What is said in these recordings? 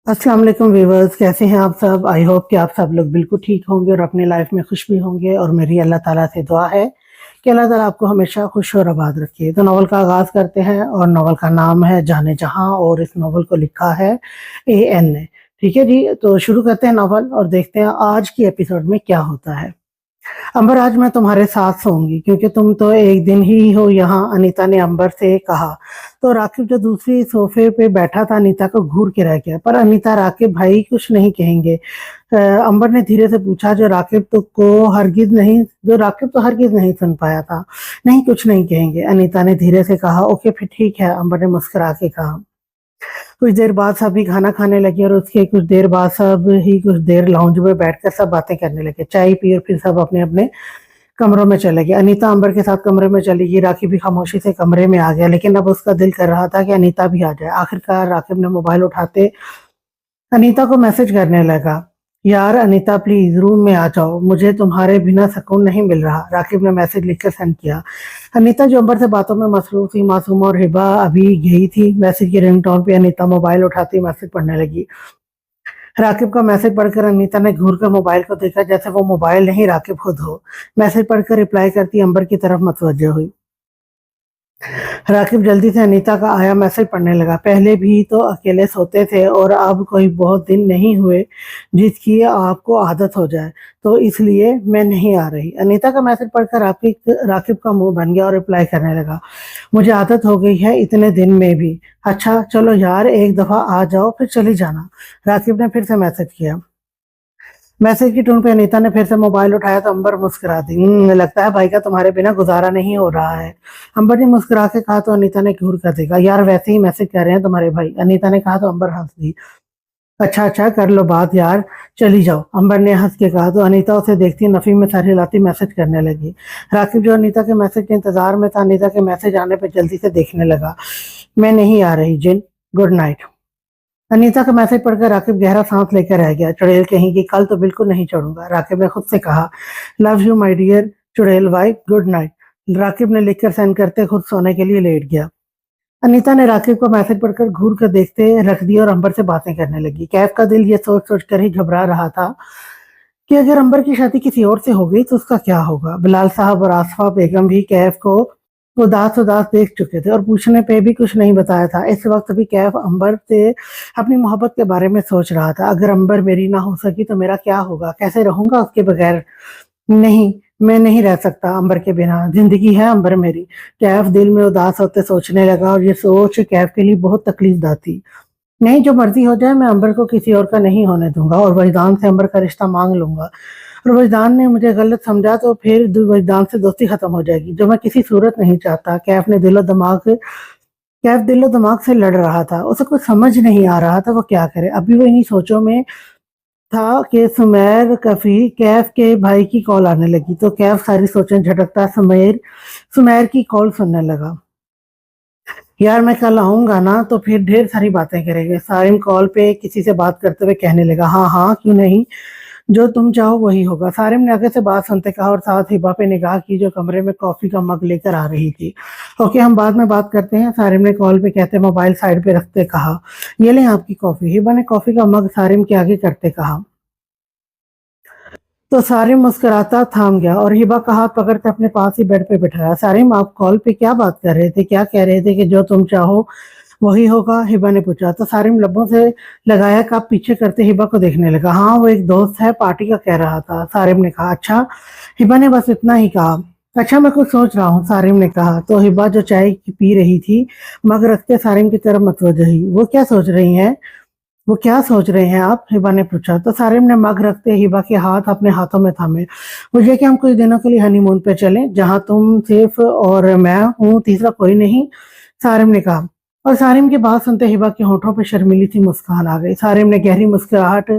अस्सलाम वालेकुम व्यूअर्स, कैसे हैं आप सब। आई होप कि आप सब लोग बिल्कुल ठीक होंगे और अपनी लाइफ में खुश भी होंगे। और मेरी अल्लाह ताला से दुआ है कि अल्लाह ताला आपको हमेशा खुश और आबाद रखे। तो नावल का आगाज़ करते हैं और नावल का नाम है जाने जहां और इस नावल को लिखा है एएन ने। ठीक है जी, तो शुरू करते हैं नावल और देखते हैं आज की एपिसोड में क्या होता है। अंबर, आज मैं तुम्हारे साथ सोऊंगी क्योंकि तुम तो एक दिन ही हो यहाँ, अनीता ने अंबर से कहा। तो राकिब जो दूसरी सोफे पे बैठा था अनीता को घूर के रह गया, पर अनीता राकिब भाई कुछ नहीं कहेंगे। अंबर ने धीरे से पूछा, जो राकिब तो हरगिज नहीं सुन पाया था। नहीं, कुछ नहीं कहेंगे, अनीता ने धीरे से कहा। ओके फिर ठीक है, अंबर ने मुस्कुरा के कहा। कुछ देर बाद सभी खाना खाने लगे और उसके कुछ देर लाउंज में बैठकर सब बातें करने लगे, चाय पी और फिर सब अपने अपने कमरों में चले गए। अनीता अंबर के साथ कमरे में चली गई। राकिब भी खामोशी से कमरे में आ गया, लेकिन अब उसका दिल कर रहा था कि अनीता भी आ जाए। आखिरकार राकिब ने मोबाइल उठाते अनीता को मैसेज करने लगा। यार अनीता प्लीज रूम में आ जाओ, मुझे तुम्हारे बिना सुकून नहीं मिल रहा, राकिब ने मैसेज लिखकर सेंड किया। अनीता जो अंबर से बातों में मसरूफ थी, मासूमा और हिबा अभी गई थी। मैसेज की रिंगटोन पे अनीता मोबाइल उठाती मैसेज पढ़ने लगी। राकिब का मैसेज पढ़कर अनीता ने घूर कर मोबाइल को देखा, जैसे वो मोबाइल नहीं राकिब खुद हो। मैसेज पढ़कर रिप्लाई करती अंबर की तरफ मुतवज्जो हुई। राकिब जल्दी से अनीता का आया मैसेज पढ़ने लगा। पहले भी तो अकेले सोते थे और अब कोई बहुत दिन नहीं हुए जिसकी आपको आदत हो जाए, तो इसलिए मैं नहीं आ रही। अनीता का मैसेज पढ़कर राकिब का मुंह बन गया और रिप्लाई करने लगा। मुझे आदत हो गई है इतने दिन में भी। अच्छा चलो यार, एक दफा आ जाओ फिर चली जाना, राकिब ने फिर से मैसेज किया। मैसेज की टोन पे अनीता ने फिर से मोबाइल उठाया तो अंबर मुस्कुरा दी। लगता है भाई का तुम्हारे बिना गुजारा नहीं हो रहा है, अंबर ने मुस्कुरा के कहा। तो अनीता ने घूर कर देखा। यार वैसे ही मैसेज कर रहे हैं तुम्हारे भाई, अनीता ने कहा तो अंबर हंस दी। अच्छा अच्छा कर लो बात यार, चली जाओ, अंबर ने हंस के कहा। तो अनीता उसे देखती नफी में सर हिलाती मैसेज करने लगी। राकिब जो अनीता के मैसेज के इंतजार में था, अनीता के मैसेज आने पर जल्दी से देखने लगा। मैं नहीं आ रही जिन, गुड नाइट। अनीता का मैसेज पढ़कर राकिब गहरा सांस लेकर रह गया। चुड़ैल कहेंगी, कल तो बिल्कुल नहीं छोड़ूंगा, राकिब ने खुद से कहा। लव यू माय डियर चुड़ैल वाइफ, गुड नाइट, राकिब ने लिखकर सेंड करते खुद सोने के लिए लेट गया। अनीता ने राकिब को मैसेज पढ़कर घूर कर देखते रख दिया और अंबर से बातें करने लगी। कैफ का दिल ये सोच सोच कर ही घबरा रहा था कि अगर अंबर की शादी किसी और से हो गई तो उसका क्या होगा। बिलाल साहब और आसफा बेगम भी कैफ को उदास उदास देख चुके थे और पूछने पे भी कुछ नहीं बताया था। इस वक्त भी कैफ अंबर से अपनी मोहब्बत के बारे में सोच रहा था। अगर अंबर मेरी ना हो सकी तो मेरा क्या होगा, कैसे रहूंगा उसके बगैर। नहीं, मैं नहीं रह सकता अंबर के बिना, जिंदगी है अंबर मेरी। कैफ दिल में उदास होते सोचने लगा और ये सोच कैफ के लिए बहुत तकलीफदा थी। नहीं, जो मर्जी हो जाए, मैं अंबर को किसी और का नहीं होने दूंगा और वजदान से अंबर का रिश्ता मांग लूंगा। और वजदान ने मुझे गलत समझा तो फिर वजदान से दोस्ती खत्म हो जाएगी, जो मैं किसी सूरत नहीं चाहता। कैफ दिलो दिमाग से लड़ रहा था। उसे कुछ समझ नहीं आ रहा था वो क्या करे। अभी वो इन्हीं सोचों में था कि सुमैर कफी कैफ के भाई की कॉल आने लगी। तो कैफ सारी सोचें झटकता सुमैर की कॉल सुनने लगा। यार मैं कल आऊंगा ना तो फिर ढेर सारी बातें करेंगे, सारिम कॉल पे किसी से बात करते हुए कहने लगा। हाँ हाँ क्यों नहीं, जो तुम चाहो वही होगा, सारिम ने आगे से बात सुनते कहा और साथ हिबा पे निगाह की जो कमरे में कॉफी का मग लेकर आ रही थी। ओके हम बाद में बात करते हैं, सारिम ने कॉल पे कहते मोबाइल साइड पे रखते कहा। ये लें आपकी कॉफी, हिबा ने कॉफी का मग सारिम के आगे करते कहा। तो सारिम मुस्कुराता थाम गया और हिबा का हाथ पकड़कर अपने पास ही बेड पे बिठाया। सारिम आप कॉल पे क्या बात कर रहे थे, क्या कह रहे थे कि जो तुम चाहो वही होगा, हिबा ने पूछा। तो सारिम लबों से लगाया कप पीछे करते हिबा को देखने लगा। हाँ वो एक दोस्त है, पार्टी का कह रहा था, सारिम ने कहा। अच्छा, हिबा ने बस इतना ही कहा। अच्छा मैं कुछ सोच रहा हूँ, सारिम ने कहा। तो हिबा जो चाय पी रही थी मग रखते सारिम की तरफ मतवजह हुई। वो क्या सोच रहे हैं आप, हिबा ने पूछा। तो सारिम ने मग रखते हिबा के हाथ अपने हाथों में थामे। मुझे कि हम कुछ दिनों के लिए हनीमून पे चलें, जहां तुम सिर्फ और मैं हूँ, तीसरा कोई नहीं, सारिम ने कहा। और सारिम की बात सुनते हिबा के होठों पे शर्मीली सी मुस्कान आ गई। सारिम ने गहरी मुस्कुराहट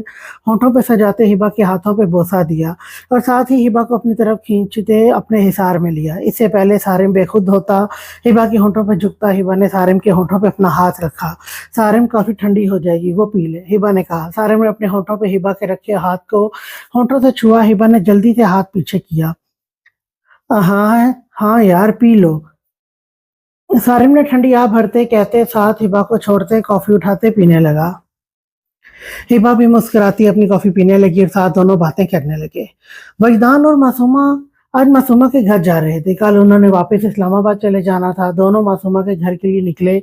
होठों पे सजाते हिबा के हाथों पे बोसा दिया और साथ ही हिबा को अपनी तरफ खींचते अपने हिसार में लिया। इससे पहले सारिम बेखुद होता हिबा के होठों पे झुकता, हिबा ने सारिम के होठों पे अपना हाथ रखा। सारिम काफी ठंडी हो जाएगी, वो पी ले, हिबा ने कहा। सारिम ने अपने होठों पे हिबा के रखे हाथ को होठों से छुआ। हिबा ने जल्दी से हाथ पीछे किया। हाँ हाँ यार पी लो, सारिम ने ठंडी आ भरते कहते साथ हिबा को छोड़ते कॉफी उठाते पीने लगा। हिबा भी मुस्कुराती अपनी कॉफी पीने लगी और साथ दोनों बातें करने लगे। वजदान और मासूमा आज मासूमा के घर जा रहे थे। कल उन्होंने वापस इस्लामाबाद चले जाना था। दोनों मासूमा के घर के लिए निकले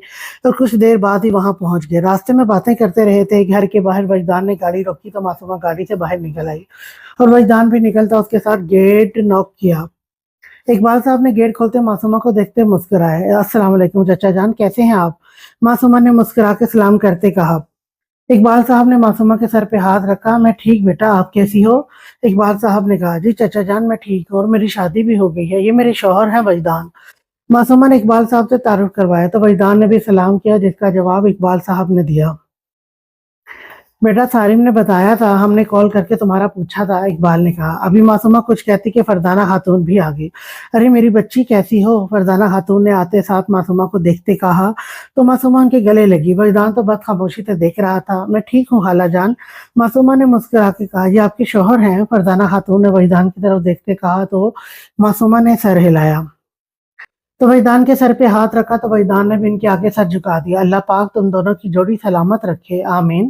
और कुछ देर बाद ही वहां पहुंच गए। रास्ते में बातें करते रहे थे। घर के बाहर वजदान ने गाड़ी रोकी तो मासूमा गाड़ी से बाहर निकल आई और वजदान भी निकलता उसके साथ गेट नॉक किया। इकबाल साहब ने गेट खोलते मासूमा को देखते मुस्कुराए। अस्सलाम वालेकुम चचा जान, कैसे हैं आप? मासूमा ने मुस्कुरा के सलाम करते कहा। इकबाल साहब ने मासूमा के सर पे हाथ रखा। मैं ठीक बेटा, आप कैसी हो? इकबाल साहब ने कहा, जी चचा जान मैं ठीक हूँ और मेरी शादी भी हो गई है। ये मेरे शौहर हैं वजदान। मासूमा ने इकबाल साहब से तारुफ करवाया तो वजदान ने भी सलाम किया, जिसका जवाब इकबाल साहब ने दिया। बेटा सारिम ने बताया था, हमने कॉल करके तुम्हारा पूछा था, इकबाल ने कहा। अभी मासूमा कुछ कहती कि फरजाना खातून भी आ गई। अरे मेरी बच्ची कैसी हो? फरजाना खातून ने आते साथ मासूमा को देखते कहा तो मासूमा उनके गले लगी। वजदान तो बस खामोशी से देख रहा था। मैं ठीक हूँ खाला जान, मासूमा ने मुस्कुरा के कहा। ये आपके शौहर हैं? फरजाना खातून ने वजदान की तरफ देखते कहा तो मासूमा ने सर हिलाया। तो वजदान के सर पे हाथ रखा तो वजदान ने भी इनके आगे सर झुका दिया। अल्लाह पाक तुम दोनों की जोड़ी सलामत रखे, आमीन।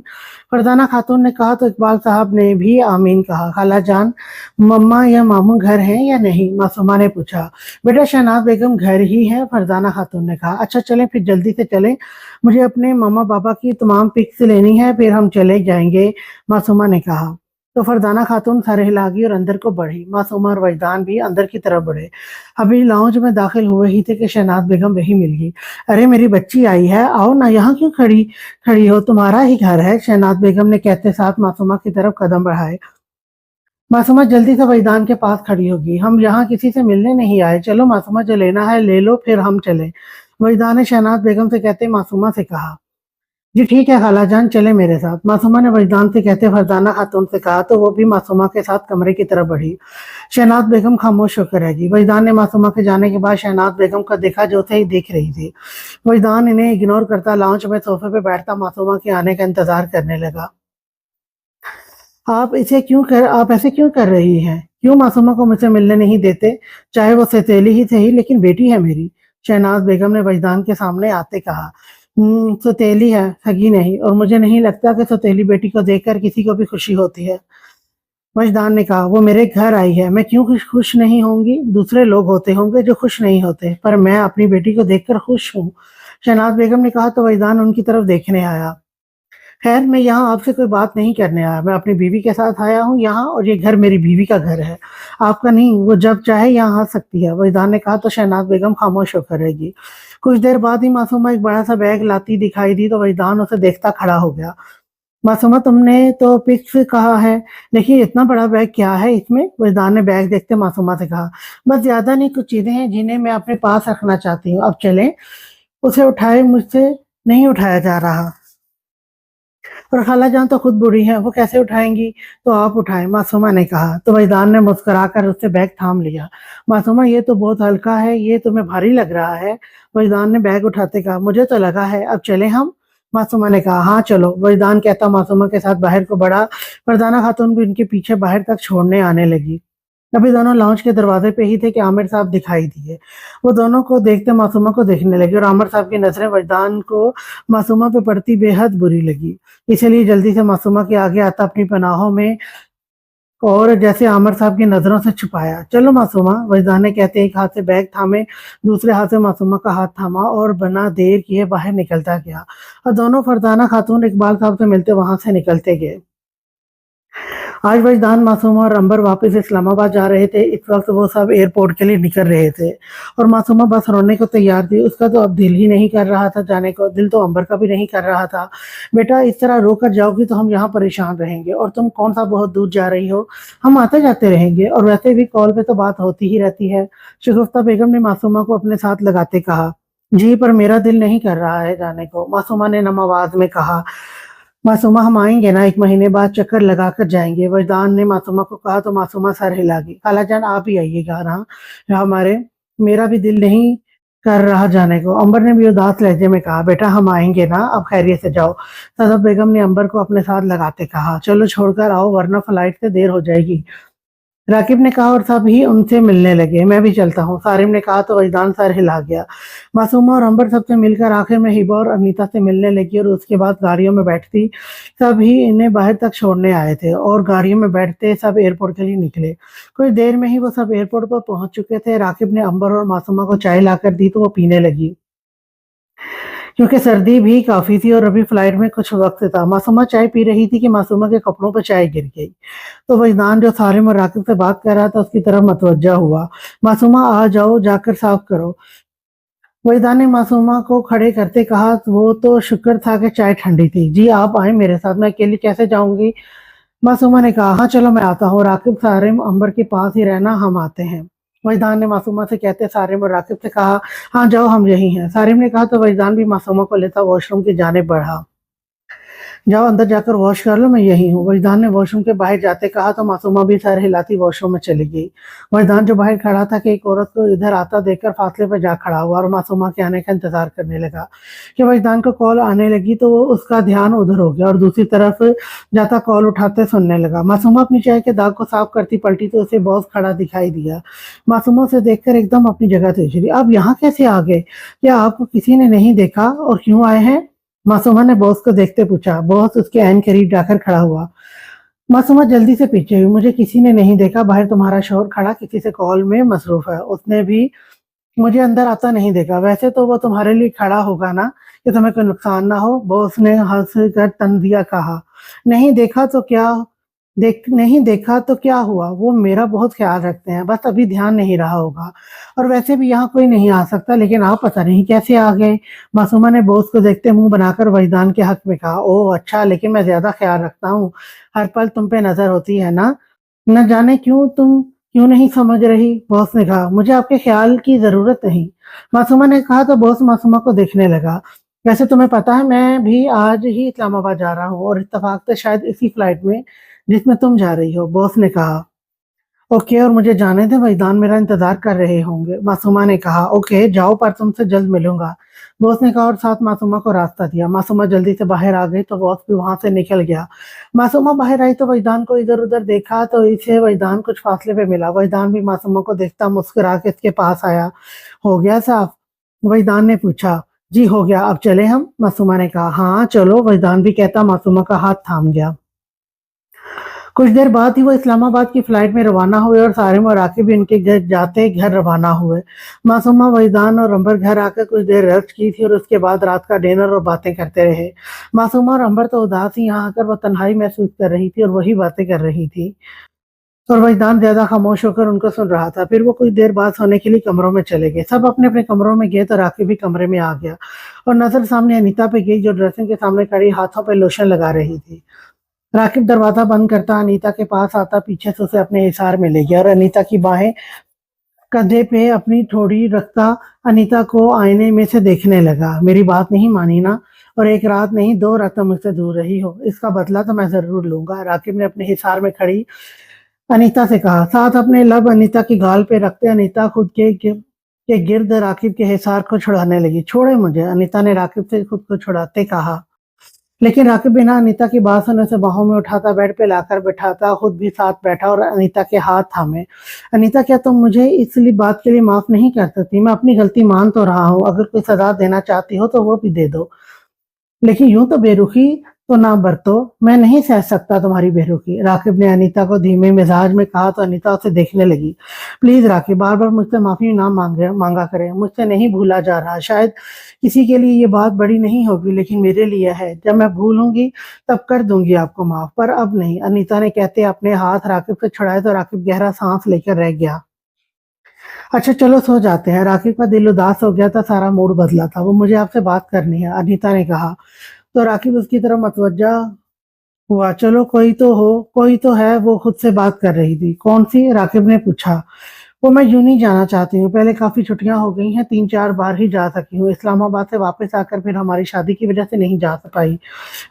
फरजाना खातून ने कहा तो इकबाल साहब ने भी आमीन कहा। खाला जान, मम्मा या मामू घर हैं या नहीं? मासूमा ने पूछा। बेटा शहनाज बेगम घर ही है, फरजाना खातून ने कहा। अच्छा चलें फिर जल्दी से चलें, मुझे अपने मामा बाबा की तमाम पिक्स लेनी है, फिर हम चले जाएंगे, मासूमा ने कहा। तो फरजाना खातून सर हिला गई और अंदर को बढ़ी। मासूमा और वजदान भी अंदर की तरफ बढ़े। अभी लाउंज में दाखिल हुए ही थे कि शहनाज बेगम वही मिल गई। अरे मेरी बच्ची आई है, आओ ना, यहाँ क्यों खड़ी खड़ी हो, तुम्हारा ही घर है, शहनाज बेगम ने कहते साथ मासूमा की तरफ कदम बढ़ाए। मासूमा जल्दी से वजदान के पास खड़ी होगी। हम यहाँ किसी से मिलने नहीं आए, चलो मासूमा जो लेना है ले लो, फिर हम चले, वजदान ने शहनाज बेगम से कहते मासूमा से कहा। जी ठीक है खाला जान, चले मेरे साथ, मासूमा ने वजदान से कहते फरजाना खातून से कहा तो वो भी मासूमा के साथ कमरे की तरफ बढ़ी। शहनाज बेगम खामोश होकर रह गई। वजदान ने मासूमा के जाने के बाद शहनाज बेगम का देखा जो थे ही देख रही थी। वजदान इन्हें इग्नोर करता लाउंज में सोफे पे बैठता मासूमा के आने का इंतजार करने लगा। आप ऐसे क्यों कर रही हैं? क्यों मासूमा को मुझसे मिलने नहीं देते? चाहे वो सौतेली ही सही, लेकिन बेटी है मेरी, शहनाज बेगम ने वजदान के सामने आते कहा। सौतेली है, सगी नहीं, और मुझे नहीं लगता कि सौतेली बेटी को देखकर किसी को भी खुशी होती है, वजदान ने कहा। वो मेरे घर आई है, मैं क्यों खुश नहीं होंगी? दूसरे लोग होते होंगे जो खुश नहीं होते, पर मैं अपनी बेटी को देखकर खुश हूँ, शहनाज बेगम ने कहा तो वजदान उनकी तरफ देखने आया। खैर मैं यहाँ आपसे कोई बात नहीं करने आया, मैं अपनी बीवी के साथ आया हूँ यहाँ, और ये घर मेरी बीवी का घर है, आपका नहीं। वो जब चाहे यहाँ आ सकती है, वजदान ने कहा तो शहनाज बेगम खामोश होकर रहेगी। कुछ देर बाद ही मासूमा एक बड़ा सा बैग लाती दिखाई दी तो वजदान उसे देखता खड़ा हो गया। मासूमा तुमने तो पिक्स कहा है, लेकिन इतना बड़ा बैग क्या है इसमें? वजदान ने बैग देखते मासूमा से कहा। बस ज्यादा नहीं, कुछ चीजें हैं जिन्हें मैं अपने पास रखना चाहती हूँ, अब चलें। उसे उठाए, मुझसे नहीं उठाया जा रहा, और खाला जान तो खुद बूढ़ी हैं, वो कैसे उठाएंगी? तो आप उठाएं, मासूमा ने कहा। तो वजदान ने मुस्कुराकर उससे बैग थाम लिया। मासूमा ये तो बहुत हल्का है, ये तुम्हें भारी लग रहा है, वजदान ने बैग उठाते कहा। मुझे तो लगा है, अब चले हम, मासूमा ने कहा। हाँ चलो, वजदान कहता मासूमा के साथ बाहर को बढ़ा। फरजाना खातून भी उनके पीछे बाहर तक छोड़ने आने लगी। अभी दोनों लाउंज के दरवाजे पे ही थे कि आमिर साहब दिखाई दिए। वो दोनों को देखते मासूमा को देखने लगे और आमिर साहब की नजरें वजदान को मासूमा पे पड़ती बेहद बुरी लगी, इसलिए जल्दी से मासूमा के आगे आता अपनी पनाहों में और जैसे आमिर साहब की नजरों से छुपाया। चलो मासूमा, वजदान ने कहते एक हाथ से बैग थामे, दूसरे हाथ से मासूमा का हाथ थामा और बिना देर किए बाहर निकलता गया, और दोनों फरजाना खातून इकबाल साहब से मिलते वहां से निकलते गए। आज वजदान, मासूमा और अंबर वापस इस्लामाबाद जा रहे थे। इस वक्त वो सब एयरपोर्ट के लिए निकल रहे थे और मासूमा बस रोने को तैयार थी। उसका तो अब दिल ही नहीं कर रहा था जाने को, दिल तो अंबर का भी नहीं कर रहा था। बेटा इस तरह रोकर जाओगी तो हम यहाँ परेशान रहेंगे, और तुम कौन सा बहुत दूर जा रही हो, हम आते जाते रहेंगे, और वैसे भी कॉल पे तो बात होती ही रहती है, शगुफ्ता बेगम ने मासूमा को अपने साथ लगाते कहा। जी पर मेरा दिल नहीं कर रहा है जाने को, मासूमा ने नम आवाज में कहा। मासूमा हम आएंगे ना, 1 महीने बाद चक्कर लगा कर जाएंगे, वजदान ने मासूमा को कहा तो मासूमा सर हिला गई। खाला जान आप ही आइएगा ना हमारे, मेरा भी दिल नहीं कर रहा जाने को, अंबर ने भी उदास लहजे में कहा। बेटा हम आएंगे ना, अब खैरियत से जाओ, सदफ बेगम ने अंबर को अपने साथ लगाते कहा। चलो छोड़कर आओ वरना फ्लाइट से देर हो जाएगी, राकिब ने कहा और सभी उनसे मिलने लगे। मैं भी चलता हूँ, सारिम ने कहा तो वजदान सर हिला गया। मासूमा और अंबर सबसे मिलकर आखिर में हिबा और अनीता से मिलने लगी और उसके बाद गाड़ियों में बैठती सभी इन्हें बाहर तक छोड़ने आए थे और गाड़ियों में बैठते सब एयरपोर्ट के लिए निकले। कुछ देर में ही वो सब एयरपोर्ट पर पहुंच चुके थे। राकिब ने अंबर और मासूमा को चाय लाकर दी तो वो पीने लगी क्योंकि सर्दी भी काफी थी और अभी फ्लाइट में कुछ वक्त था। मासूमा चाय पी रही थी कि मासूमा के कपड़ों पर चाय गिर गई। तो वजदान जो सारिम और राकिब से बात कर रहा था उसकी तरफ मतवज्जा हुआ। मासूमा आ जाओ, जाकर साफ करो। वजदान ने मासूमा को खड़े करते कहा। वो तो शुक्र था कि चाय ठंडी थी। जी आप आए मेरे साथ, मैं अकेली कैसे जाऊंगी? मासूमा ने कहा हाँ चलो मैं आता हूँ। राकिब सारिम अंबर के पास ही रहना, हम आते हैं। वजदान ने मासूमा से कहते सारिम और राकिब से कहा हाँ जाओ हम यही हैं। सारिम ने कहा तो वजदान भी मासूमा को लेता वॉशरूम की जाने बढ़ा। जाओ अंदर जाकर वॉश कर लो, मैं यही हूँ। वजदान ने वॉशरूम के बाहर जाते कहा तो मासूमा भी सर हिलाती वॉशरूम में चली गई। वजदान जो बाहर खड़ा था कि एक औरत को इधर आता देखकर फासले पर जा खड़ा हुआ और मासूमा के आने का इंतजार करने लगा। कि वजदान को कॉल आने लगी तो वो उसका ध्यान उधर हो गया और दूसरी तरफ जाता कॉल उठाते सुनने लगा। मासूमा अपनी चाय के दाग को साफ करती पलटी तो उसे बॉस खड़ा दिखाई दिया। मासूमा उसे देखकर एकदम अपनी जगह से उछली। आप यहाँ कैसे आ गए? क्या आपको किसी ने नहीं देखा और क्यों आए हैं? मासूमा ने बॉस को देखते पूछा। बॉस उसके ऐन करीब जाकर खड़ा हुआ। मासूमा जल्दी से पीछे हुई। मुझे किसी ने नहीं देखा, बाहर तुम्हारा शोहर खड़ा किसी से कॉल में मसरूफ है, उसने भी मुझे अंदर आता नहीं देखा। वैसे तो वो तुम्हारे लिए खड़ा होगा ना कि तुम्हें कोई नुकसान ना हो। बॉस ने हंस कर तंजिया कहा। नहीं देखा तो क्या नहीं देखा तो क्या हुआ, वो मेरा बहुत ख्याल रखते हैं, बस अभी ध्यान नहीं रहा होगा। और वैसे भी यहाँ कोई नहीं आ सकता, लेकिन आप पता नहीं कैसे आ गए। मासूमा ने बॉस को देखते मुंह बनाकर वजदान के हक में कहा। ओह अच्छा, लेकिन मैं ज्यादा ख्याल रखता हूँ, हर पल तुम पे नजर होती है ना। न जाने क्यों तुम क्यों नहीं समझ रही? बॉस ने कहा। मुझे आपके ख्याल की जरूरत नहीं, मासूमा ने कहा तो बॉस मासूमा को देखने लगा। वैसे तुम्हें पता है मैं भी आज ही इस्लामाबाद जा रहा हूँ और इत्तेफाक से शायद इसी फ्लाइट में जिसमें तुम जा रही हो, बॉस ने कहा। ओके, और मुझे जाने दे, वजदान मेरा इंतजार कर रहे होंगे, मासूमा ने कहा। ओके जाओ, पर तुमसे जल्द मिलूंगा, बॉस ने कहा और साथ मासूमा को रास्ता दिया। मासूमा जल्दी से बाहर आ गई तो बॉस भी वहां से निकल गया। मासूमा बाहर आई तो वजदान को इधर उधर देखा तो इसे वजदान कुछ फासले पे मिला। वजदान भी मासूमा को देखता मुस्कुरा के इसके पास आया। हो गया साफ? वजदान ने पूछा। जी हो गया, अब चले हम, मासूमा ने कहा। हाँ चलो, वजदान भी कहता मासूमा का हाथ थाम गया। कुछ देर बाद ही वो इस्लामाबाद की फ्लाइट में रवाना हुए और सारिम और राकिब इनके घर जाते घर रवाना हुए। मासूमा, वजदान और अंबर घर आकर कुछ देर रेस्ट की थी और उसके बाद रात का डिनर और बातें करते रहे। मासूमा और अंबर तो उदास ही, यहाँ आकर वो तन्हाई महसूस कर रही थी और वही बातें कर रही थी और वजदान ज्यादा खामोश होकर उनको सुन रहा था। फिर वो कुछ देर बाद सोने के लिए कमरों में चले गए। सब अपने अपने कमरों में गए तो राकिब भी कमरे में आ गया और नजर सामने अनीता पे गई जो ड्रेसिंग के सामने खड़ी हाथों पे लोशन लगा रही थी। राकिब दरवाजा बंद करता अनीता के पास आता, पीछे से उसे अपने हिसार में ले गया और अनीता की बाहें कंधे पे अपनी थोड़ी रखता अनीता को आईने में से देखने लगा। मेरी बात नहीं मानी ना, और एक रात नहीं 2 रात मुझसे दूर रही हो, इसका बदला तो मैं जरूर लूंगा, राकिब ने अपने हिसार में खड़ी अनीता से कहा। साथ अपने लब अनीता की गाल पे रखते अनीता खुद के गिर्द राकिब के हिसार को छुड़ाने लगी। छोड़े मुझे, अनीता ने राकिब से खुद को छुड़ाते कहा। लेकिन राकिब बिना अनीता की बात सुने उसे बाहों में उठाता बेड पे लाकर बैठाता खुद भी साथ बैठा और अनीता के हाथ थामे। अनीता, क्या तुम मुझे इसलिए बात के लिए माफ नहीं कर सकती? मैं अपनी गलती मान तो रहा हूँ, अगर कोई सजा देना चाहती हो तो वो भी दे दो, लेकिन यूं तो बेरुखी तो ना बरतो, मैं नहीं सह सकता तुम्हारी बेरुखी, राकिब ने अनीता को धीमे मिजाज में कहा तो अनीता उसे देखने लगी। प्लीज राकिब, बार बार मुझसे माफी ना मांगा करें, मुझसे नहीं भूला जा रहा। शायद किसी के लिए ये बात बड़ी नहीं होगी, लेकिन मेरे लिए है। जब मैं भूलूंगी तब कर दूंगी आपको माफ, पर अब नहीं, अनीता ने कहते अपने हाथ राकिब से छुड़ाए तो राकिब गहरा सांस लेकर रह गया। अच्छा चलो सो जाते हैं, राकिब का दिल उदास हो गया था, सारा मूड बदला था। वो मुझे आपसे बात करनी है, अनीता ने कहा तो राकिब उसकी तरफ मतवज्जा हुआ। चलो कोई तो है, वो खुद से बात कर रही थी। कौन सी? राकिब ने पूछा। वो मैं यूं नहीं जाना चाहती हूँ, पहले काफी छुट्टियां हो गई हैं, 3-4 बार ही जा सकी हूँ, इस्लामाबाद से वापस आकर फिर हमारी शादी की वजह से नहीं जा पाई,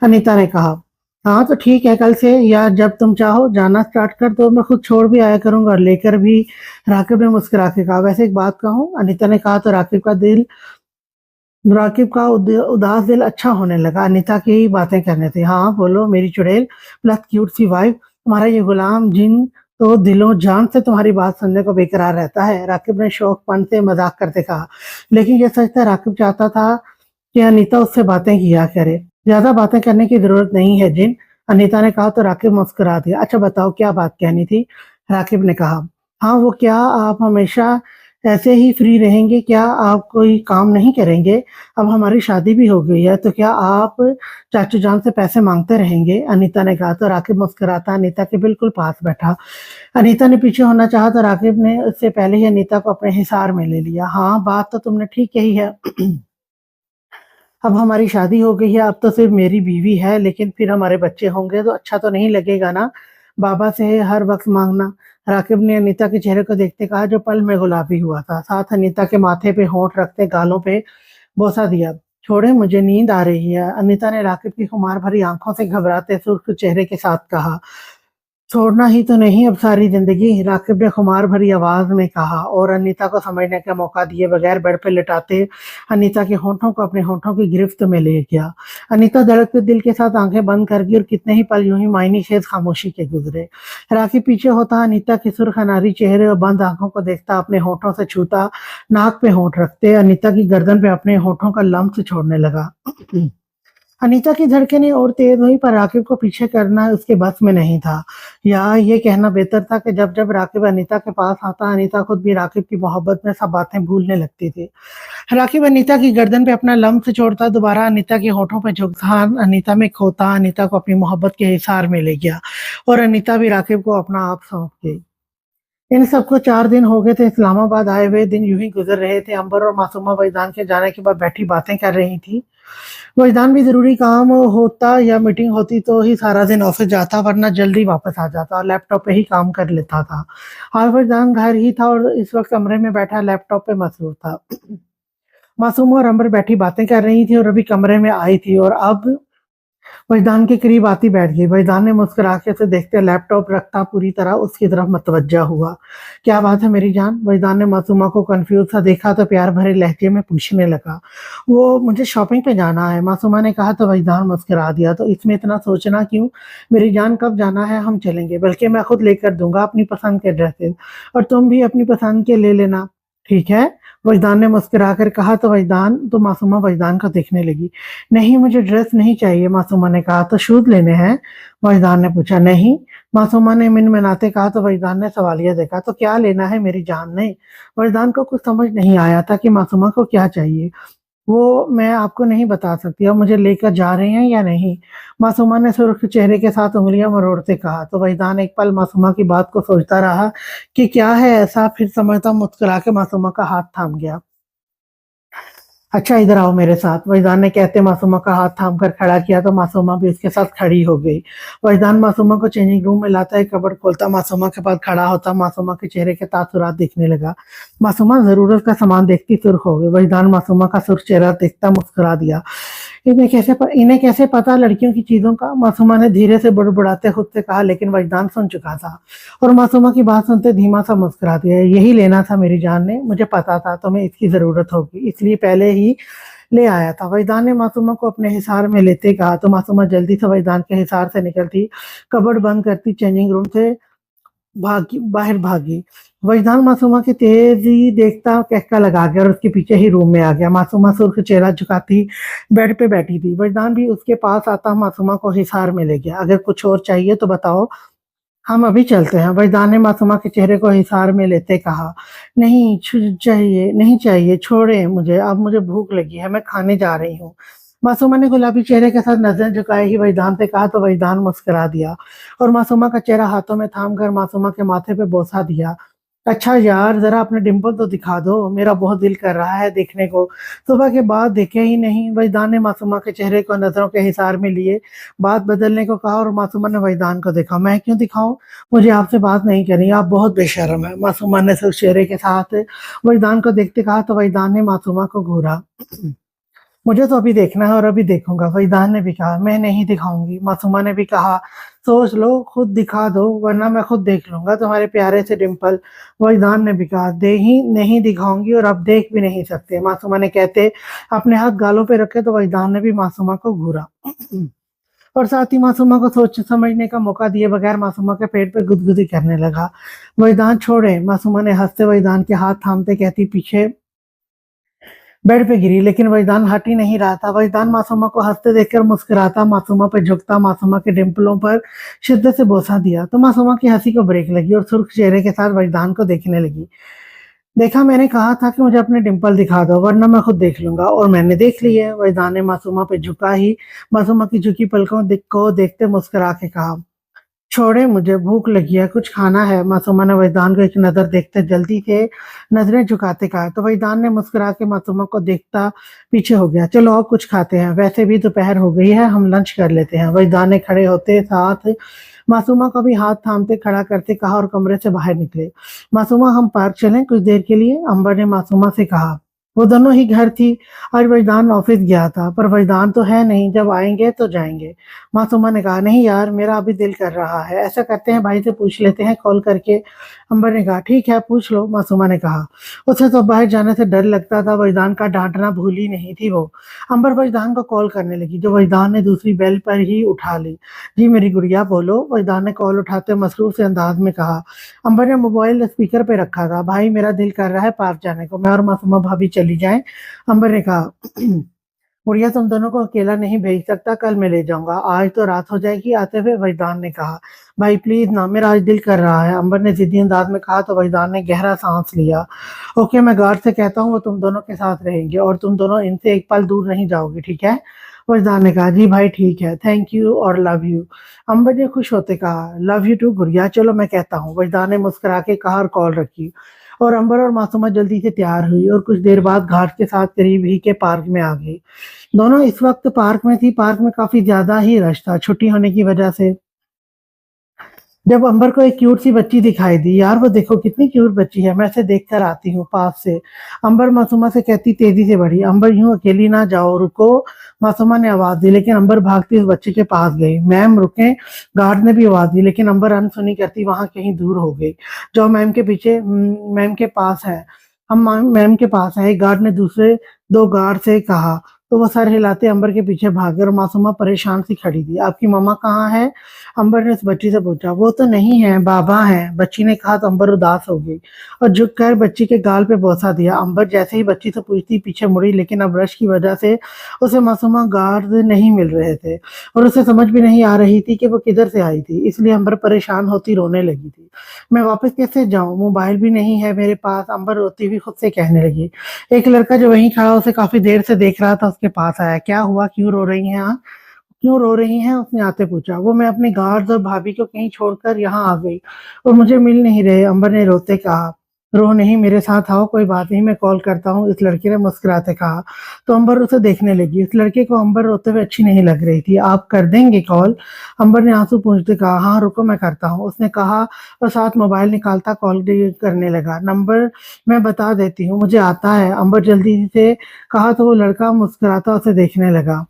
अनीता ने कहा। हाँ तो ठीक है, कल से या जब तुम चाहो जाना स्टार्ट कर दो, मैं खुद छोड़ भी आया करूंगा और लेकर भी, राकिब ने मुस्कुरा के कहा। वैसे एक बात कहूँ, अनीता ने कहा तो राकिब का उदास दिल अच्छा होने लगा अनीता की बातें करने से। हाँ बोलो मेरी चुड़ैल, प्लस क्यूट सी वाइफ, तुम्हारा ये गुलाम जिन तो दिलो जान से तुम्हारी बात सुनने को बेकरार रहता है, राकिब ने शौकपन से मजाक करते कहा। लेकिन ये सच था, राकिब चाहता था कि अनीता उससे बातें किया करे। ज्यादा बातें करने की जरूरत नहीं है जिन, अनीता ने कहा तो राकिब मुस्कुरा दिया। अच्छा बताओ क्या बात कहनी थी, राकिब ने कहा। हाँ वो क्या आप हमेशा ऐसे ही फ्री रहेंगे, क्या आप कोई काम नहीं करेंगे? अब हमारी शादी भी हो गई है तो क्या आप चाचू जान से पैसे मांगते रहेंगे, अनीता ने कहा। तो राकिब मुस्कुराता अनीता के बिल्कुल पास बैठा। अनीता ने पीछे होना चाहा तो राकिब ने उससे पहले ही अनीता को अपने हिसार में ले लिया। हाँ बात तो तुमने ठीक कही है। अब हमारी शादी हो गई है, अब तो सिर्फ मेरी बीवी है, लेकिन फिर हमारे बच्चे होंगे तो अच्छा तो नहीं लगेगा ना बाबा से हर वक्त मांगना। राकिब ने अनीता के चेहरे को देखते कहा जो पल में गुलाबी हुआ था। साथ अनीता के माथे पे होंठ रखते गालों पे बोसा दिया। छोड़े मुझे नींद आ रही है, अनीता ने राकिब की खुमार भरी आंखों से घबराते सुर्ख चेहरे के साथ कहा। छोड़ना ही तो नहीं अब सारी जिंदगी, राकिब ने खुमार भरी आवाज में कहा और अनीता को समझने का मौका दिए बगैर बेड पे लिटाते अनीता के होंठों को अपने होंठों की गिरफ्त में ले गया। अनीता धड़कते दिल के साथ आंखें बंद कर गई और कितने ही पल यूं ही मायनी खेज खामोशी के गुजरे। राकिब पीछे होता अनीता के सुर्ख अनारी चेहरे और बंद आंखों को देखता, अपने होंठों से छूता, नाक पे होंठ रखते अनीता की गर्दन पे अपने होंठों का लम्स छोड़ने लगा। अनीता की धड़कनें और तेज हुई पर राकिब को पीछे करना उसके बस में नहीं था। या ये कहना बेहतर था कि जब जब राकिब अनीता के पास आता अनीता खुद भी राकिब की मोहब्बत में सब बातें भूलने लगती थी। राकिब अनीता की गर्दन पे अपना लम्स छोड़ता, दोबारा अनीता के होठों पे झुकता, अनीता में खोता, अनीता को अपनी मोहब्बत के हिसार में ले गया और अनीता भी राकिब को अपना आप सौंप गई। इन सबको 4 दिन हो गए थे इस्लामाबाद आए हुए। दिन यूं ही गुजर रहे थे। अंबर और मासूमा वजदान के जाने के बाद बैठी बातें कर रही थी। वजदान भी जरूरी काम होता या मीटिंग होती तो ही सारा दिन ऑफिस जाता, वरना जल्दी वापस आ जाता और लैपटॉप पे ही काम कर लेता था। आज वजदान घर ही था और इस वक्त कमरे में बैठा लैपटॉप पे मसरूफ था। मासूमा और अंबर बैठी बातें कर रही थी और अभी कमरे में आई थी और अब वजदान के करीब आती बैठ गई। वजदान ने मुस्कुरा के उसे देखते लैपटॉप रखता पूरी तरह उसकी तरफ मतवज्जा हुआ। क्या बात है मेरी जान? वजदान ने मासूमा को कंफ्यूज सा देखा तो प्यार भरे लहजे में पूछने लगा। वो मुझे शॉपिंग पे जाना है, मासूमा ने कहा तो वजदान मुस्कुरा दिया। तो इसमें इतना सोचना क्यों मेरी जान, कब जाना है हम चलेंगे, बल्कि मैं खुद लेकर दूंगा अपनी पसंद के ड्रेसेस और तुम भी अपनी पसंद के ले लेना, ठीक है? वजदान ने मुस्कुराकर कहा तो मासूमा वजदान को देखने लगी। नहीं मुझे ड्रेस नहीं चाहिए, मासूमा ने कहा। तो शूज लेने हैं, वजदान ने पूछा। नहीं, मासूमा ने मिनमिनाते कहा। तो वजदान ने सवालिया देखा। तो क्या लेना है मेरी जान ने? वजदान को कुछ समझ नहीं आया था कि मासूमा को क्या चाहिए। वो मैं आपको नहीं बता सकती, अब मुझे लेकर जा रहे हैं या नहीं, मासूमा ने सुर्ख चेहरे के साथ उंगलियां मरोड़ते कहा। तो वजदान एक पल मासूमा की बात को सोचता रहा कि क्या है ऐसा, फिर समझता मुस्कुरा के मासूमा का हाथ थाम गया। अच्छा इधर आओ मेरे साथ, वजदान ने कहते मासूमा का हाथ थाम कर खड़ा किया तो मासूमा भी उसके साथ खड़ी हो गई। वजदान मासूमा को चेंजिंग रूम में लाता है, कबर्ड खोलता, मासूमा के पास खड़ा होता, मासूमा के चेहरे के तासुरात देखने लगा। मासूमा जरूरत का सामान देखती सुर्ख हो गई। वजदान मासूमा का सुर्ख चेहरा देखता मुस्कुरा दिया। इन्हें कैसे पता लड़कियों की चीजों का, मासूमा ने धीरे से बुड़बुड़ाते खुद से कहा, लेकिन वजदान सुन चुका था और मासूमा की बात सुनते धीमा सा मुस्कुरा दिया। यही लेना था मेरी जान ने, मुझे पता था तुम्हें इसकी जरूरत होगी, इसलिए पहले ही ले आया था, वजदान ने मासूमा को अपने हिसार में लेते कहा। तो मासूमा जल्दी से वजदान के हिसार से निकलती, कबर्ड बंद करती, चेंजिंग रूम से बाहर भागी। वजदान मासूमा की तेजी देखता कहका लगा गया और उसके पीछे ही रूम में आ गया। मासूमा सुर्ख चेहरा झुकाती बेड पे बैठी थी। वजदान भी उसके पास आता मासूमा को हिसार में ले गया। अगर कुछ और चाहिए तो बताओ, हम अभी चलते हैं, वजदान ने मासूमा के चेहरे को हिसार में लेते कहा। नहीं चाहिए, नहीं चाहिए, छोड़े मुझे, अब मुझे भूख लगी है, मैं खाने जा रही हूँ, मासूमा ने गुलाबी चेहरे के साथ नजर झुकाए ही वजदान से कहा। तो वजदान मुस्कुरा दिया और मासूमा का चेहरा हाथों में थाम कर मासूमा के माथे पे बोसा दिया। अच्छा यार जरा अपने डिंपल तो दिखा दो, मेरा बहुत दिल कर रहा है देखने को, सुबह के बाद देखे ही नहीं, वजदान ने मासूमा के चेहरे को नजरों के हिसार में लिए बात बदलने को कहा और मासूमा ने वजदान को देखा। मैं क्यों दिखाऊं, मुझे आपसे बात नहीं करनी, आप बहुत बेशर्म है, मासूमा ने सिर्फ चेहरे के साथ वजदान को देखते कहा। तो वजदान ने मासूमा को घूरा। मुझे तो अभी देखना है और अभी देखूंगा, वजदान ने भी कहा। मैं नहीं दिखाऊंगी, मासूमा ने भी कहा। सोच लो, खुद दिखा दो वरना मैं खुद देख लूंगा तुम्हारे प्यारे से डिंपल, वजदान ने भी कहा। दे ही नहीं दिखाऊंगी और अब देख भी नहीं सकते, मासूमा ने कहते अपने हाथ गालों पे रखे तो वजदान ने भी मासूमा को घूरा। और साथ ही मासूमा को सोच समझने का मौका दिए बगैर मासूमा के पेट पे गुदगुदी करने लगा। वहीदान छोड़े, मासूमा ने हंसते वहीदान के हाथ थामते कहती पीछे बेड पे गिरी, लेकिन वहीदान हट ही नहीं रहा था। वहीदान मासूमा को हंसते देखकर मुस्कुराता, मासूमा पे झुकता, मासूमा के डिम्पलों पर शिद्दत से बोसा दिया तो मासूमा की हंसी को ब्रेक लगी और सुर्ख चेहरे के साथ वहीदान को देखने लगी। देखा, मैंने कहा था कि मुझे अपने डिंपल दिखा दो वरना मैं खुद देख लूंगा, और मैंने देख ली है। वहीदान ने मासूमा पे झुका ही मासूमा की झुकी पलकों को देखते मुस्कुरा के कहा, छोड़े, मुझे भूख लगी है, कुछ खाना है। मासूमा ने वहीदान को एक नज़र देखते जल्दी से नजरें झुकाते कहा तो वहीदान ने मुस्कुरा के मासूमा को देखता पीछे हो गया। चलो अब कुछ खाते हैं, वैसे भी दोपहर हो गई है, हम लंच कर लेते हैं। वहीदान ने खड़े होते साथ मासूमा को भी हाथ थामते खड़ा करते कहा और कमरे से बाहर निकले। मासूमा, हम पार्क चलें कुछ देर के लिए, अंबर ने मासूमा से कहा। वो दोनों ही घर थी। आज वहीदान ऑफिस गया था, पर वहीदान तो है नहीं, जब आएंगे तो जाएंगे। मासूमा ने कहा, नहीं यार, मेरा अभी दिल कर रहा है, ऐसा करते हैं भाई से पूछ लेते हैं कॉल करके। अंबर ने कहा, ठीक है पूछ लो। मासूमा ने कहा। उसे तो बाहर जाने से डर लगता था, वहीदान का डांटना भूल ही नहीं थी वो। अंबर वहीदान को कॉल करने लगी, जो वहीदान ने दूसरी बेल पर ही उठा ली। जी मेरी गुड़िया बोलो, वहीदान ने कॉल उठाते मसरूफ से अंदाज में कहा। अंबर ने मोबाइल स्पीकर पे रखा था। भाई मेरा दिल कर रहा है पार्क जाने को, मैं और मासूमा भाभी चली जाएं। अंबर ने कहा, गुड़िया तुम दोनों को अकेला नहीं भेज सकता, कल मैं ले जाऊंगा, आज तो रात हो जाएगी आते हुए। वहीदान ने कहा, भाई प्लीज ना, मेरा आज दिल कर रहा है, अंबर ने जिद्दी अंदाज में कहा तो वहीदान ने गहरा सांस लिया। ओके, मैं गार्ड से कहता हूँ, वो तुम दोनों के साथ रहेंगे और तुम दोनों इनसे एक पल दूर नहीं जाओगे, ठीक है। वहीदान ने कहा, जी भाई ठीक है, थैंक यू और लव यू। अंबर ने खुश होते कहा, लव यू टू गुड़िया, चलो मैं कहता हूँ। वहीदान ने मुस्कुरा के कहा और कॉल रखी, और अंबर और मासूमा जल्दी से तैयार हुई और कुछ देर बाद घाट के साथ करीब ही के पार्क में आ गई। दोनों इस वक्त पार्क में थी। पार्क में काफी ज्यादा ही रश था, छुट्टी होने की वजह से। जब अंबर को एक क्यूट सी बच्ची दिखाई दी, यार वो देखो कितनी क्यूट बच्ची है, मैं इसे देख कर आती हूँ पास से। अंबर मासूमा से कहती तेजी से बढ़ी। अंबर, यूं अकेली ना जाओ, रुको। मासूमा ने आवाज दी, लेकिन अंबर भागती उस बच्चे के पास गई। मैम रुके। गार्ड ने भी आवाज दी, लेकिन अंबर अनसुनी करती वहां कहीं दूर हो गई। जो मैम के पीछे, मैम के पास है, हम मैम के पास है, एक गार्ड ने दूसरे दो गार्ड से कहा। तो वो सर हिलाते अंबर के पीछे भागे और मासूमा परेशान सी खड़ी थी। आपकी मम्मा कहाँ है? अंबर ने उस बच्ची से पूछा। वो तो नहीं है, बाबा है, बच्ची ने कहा तो अंबर उदास हो गई और झुककर बच्ची के गाल पे बोसा दिया। अंबर जैसे ही बच्ची से पूछती पीछे मुड़ी, लेकिन अब रश की वजह से उसे मासूमा गार्ड नहीं मिल रहे थे और उसे समझ भी नहीं आ रही थी कि वो किधर से आई थी, इसलिए अंबर परेशान होती रोने लगी थी। मैं वापस कैसे जाऊं, मोबाइल भी नहीं है मेरे पास, अंबर रोती हुई खुद से कहने लगी। एक लड़का जो वहीं खड़ा उसे काफी देर से देख रहा था उसके पास आया। क्या हुआ, क्यों रो रही हैं आप? क्यों रो रही हैं? उसने आते पूछा। वो मैं अपने गार्ड्स और भाभी को कहीं छोड़कर यहाँ आ गई और मुझे मिल नहीं रहे, अंबर ने रोते कहा। रो नहीं, मेरे साथ आओ, कोई बात नहीं, मैं कॉल करता हूँ, इस लड़के ने मुस्कुराते कहा। तो अंबर उसे देखने लगी। इस लड़के को अंबर रोते हुए अच्छी नहीं लग रही थी। आप कर देंगे कॉल? अंबर ने आंसू पूंछते कहा। हाँ रुको, मैं करता हूँ, उसने कहा और साथ मोबाइल निकालता कॉल करने लगा। नंबर मैं बता देती हूँ, मुझे आता है, अंबर जल्दी से कहा तो वो लड़का मुस्कुराता उसे देखने लगा।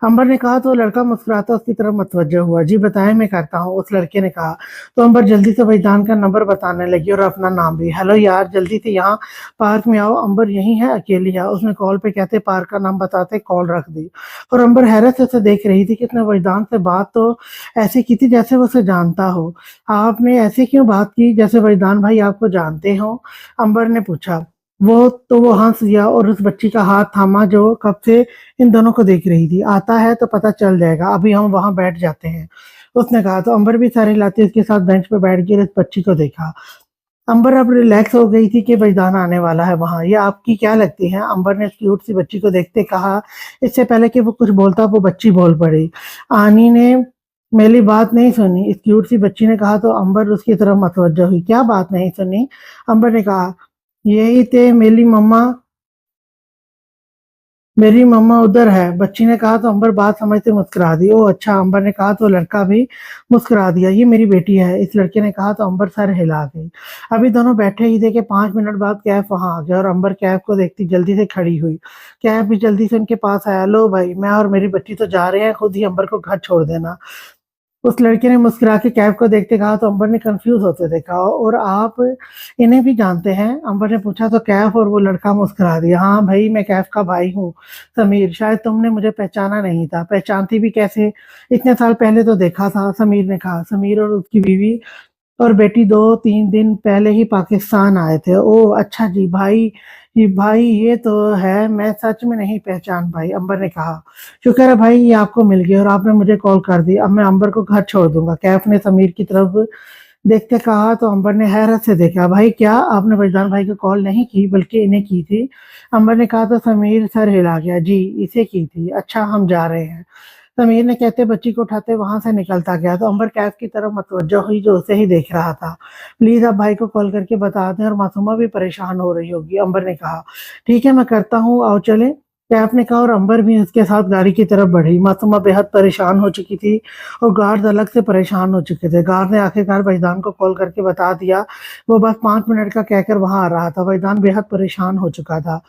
अंबर ने कहा तो लड़का मुस्कुराता उसकी तरफ मुतवज्जो हुआ। जी बताएं, मैं करता हूँ, उस लड़के ने कहा। तो अंबर जल्दी से वहीदान का नंबर बताने लगी और अपना नाम भी। हेलो यार, जल्दी से यहाँ पार्क में आओ, अंबर यहीं है, अकेली है, उसने कॉल पे कहते पार्क का नाम बताते कॉल रख दी। और अंबर हैरत से उसे देख रही थी कि उसने वहीदान से बात तो ऐसे की थी जैसे वो उसे जानता हो। आपने ऐसे क्यों बात की जैसे वहीदान भाई आपको जानते हो? अंबर ने पूछा। वो हंस दिया और उस बच्ची का हाथ थामा जो कब से इन दोनों को देख रही थी। आता है तो पता चल जाएगा, अभी हम वहां बैठ जाते हैं, उसने कहा। तो अंबर भी सर हिलाते उसके साथ बेंच पर बैठ गई और इस बच्ची को देखा। अंबर अब रिलैक्स हो गई थी कि वहीदान आने वाला है वहां। ये आपकी क्या लगती है? अंबर ने क्यूट सी बच्ची को देखते कहा। इससे पहले कि वो कुछ बोलता वो बच्ची बोल पड़ी। आनी ने मेरी बात नहीं सुनी, इस क्यूट सी बच्ची ने कहा। तो अंबर उसकी तरफ मतवज्जो हुई। क्या बात नहीं सुनी? अंबर ने कहा, यही थे मेरी मम्मा उधर है, बच्ची ने कहा। तो अंबर बात समझते मुस्कुरा दी। ओ अच्छा, अंबर ने कहा। तो लड़का भी मुस्कुरा दिया। ये मेरी बेटी है, इस लड़के ने कहा। तो अंबर सर हिला गई। अभी दोनों बैठे ही थे कि 5 मिनट बाद कैफ वहां आ गया और अंबर कैफ को देखती जल्दी से खड़ी हुई। कैफ भी जल्दी से उनके पास आया। लो भाई, मैं और मेरी बच्ची तो जा रहे हैं, खुद ही अंबर को घर छोड़ देना। उस लड़के ने मुस्कुरा के कैफ को देखते कहा तो अंबर ने कंफ्यूज होते देखा, और आप इन्हें भी जानते हैं? अंबर ने पूछा तो कैफ और वो लड़का मुस्कुरा दिया। हाँ भाई, मैं कैफ का भाई हूँ समीर, शायद तुमने मुझे पहचाना नहीं था। पहचानती भी कैसे, इतने साल पहले तो देखा था, समीर ने कहा। समीर और उसकी बीवी और बेटी 2-3 दिन पहले ही पाकिस्तान आए थे। ओह अच्छा जी भाई, जी भाई ये तो है, मैं सच में नहीं पहचान पाई, अंबर ने कहा। शुक्र है भाई ये आपको मिल गया और आपने मुझे कॉल कर दी। अब मैं अंबर को घर छोड़ दूंगा, कैफ ने समीर की तरफ देखते कहा। तो अंबर ने हैरत से देखा। भाई क्या आपने वजदान भाई को कॉल नहीं की बल्कि इन्हें की थी? अंबर ने कहा। तो समीर सर हिला गया। जी इसे की थी। अच्छा हम जा रहे हैं, समीर ने कहते बच्ची को उठाते वहां से निकलता गया। तो अंबर कैफ की तरफ मतवज्जो हुई जो उसे ही देख रहा था। प्लीज आप भाई को कॉल करके बता दें, और मासूमा भी परेशान हो रही होगी, अंबर ने कहा। ठीक है मैं करता हूँ, आओ चले, कैफ ने कहा, और अंबर भी उसके साथ गाड़ी की तरफ बढ़ी। मासूमा बेहद परेशान हो चुकी थी और गार्ड अलग से परेशान हो चुके थे। गार्ड ने आखिरकार वजदान को कॉल करके बता दिया। वो बस 5 मिनट का कहकर वहां आ रहा था। वजदान बेहद परेशान हो चुका था।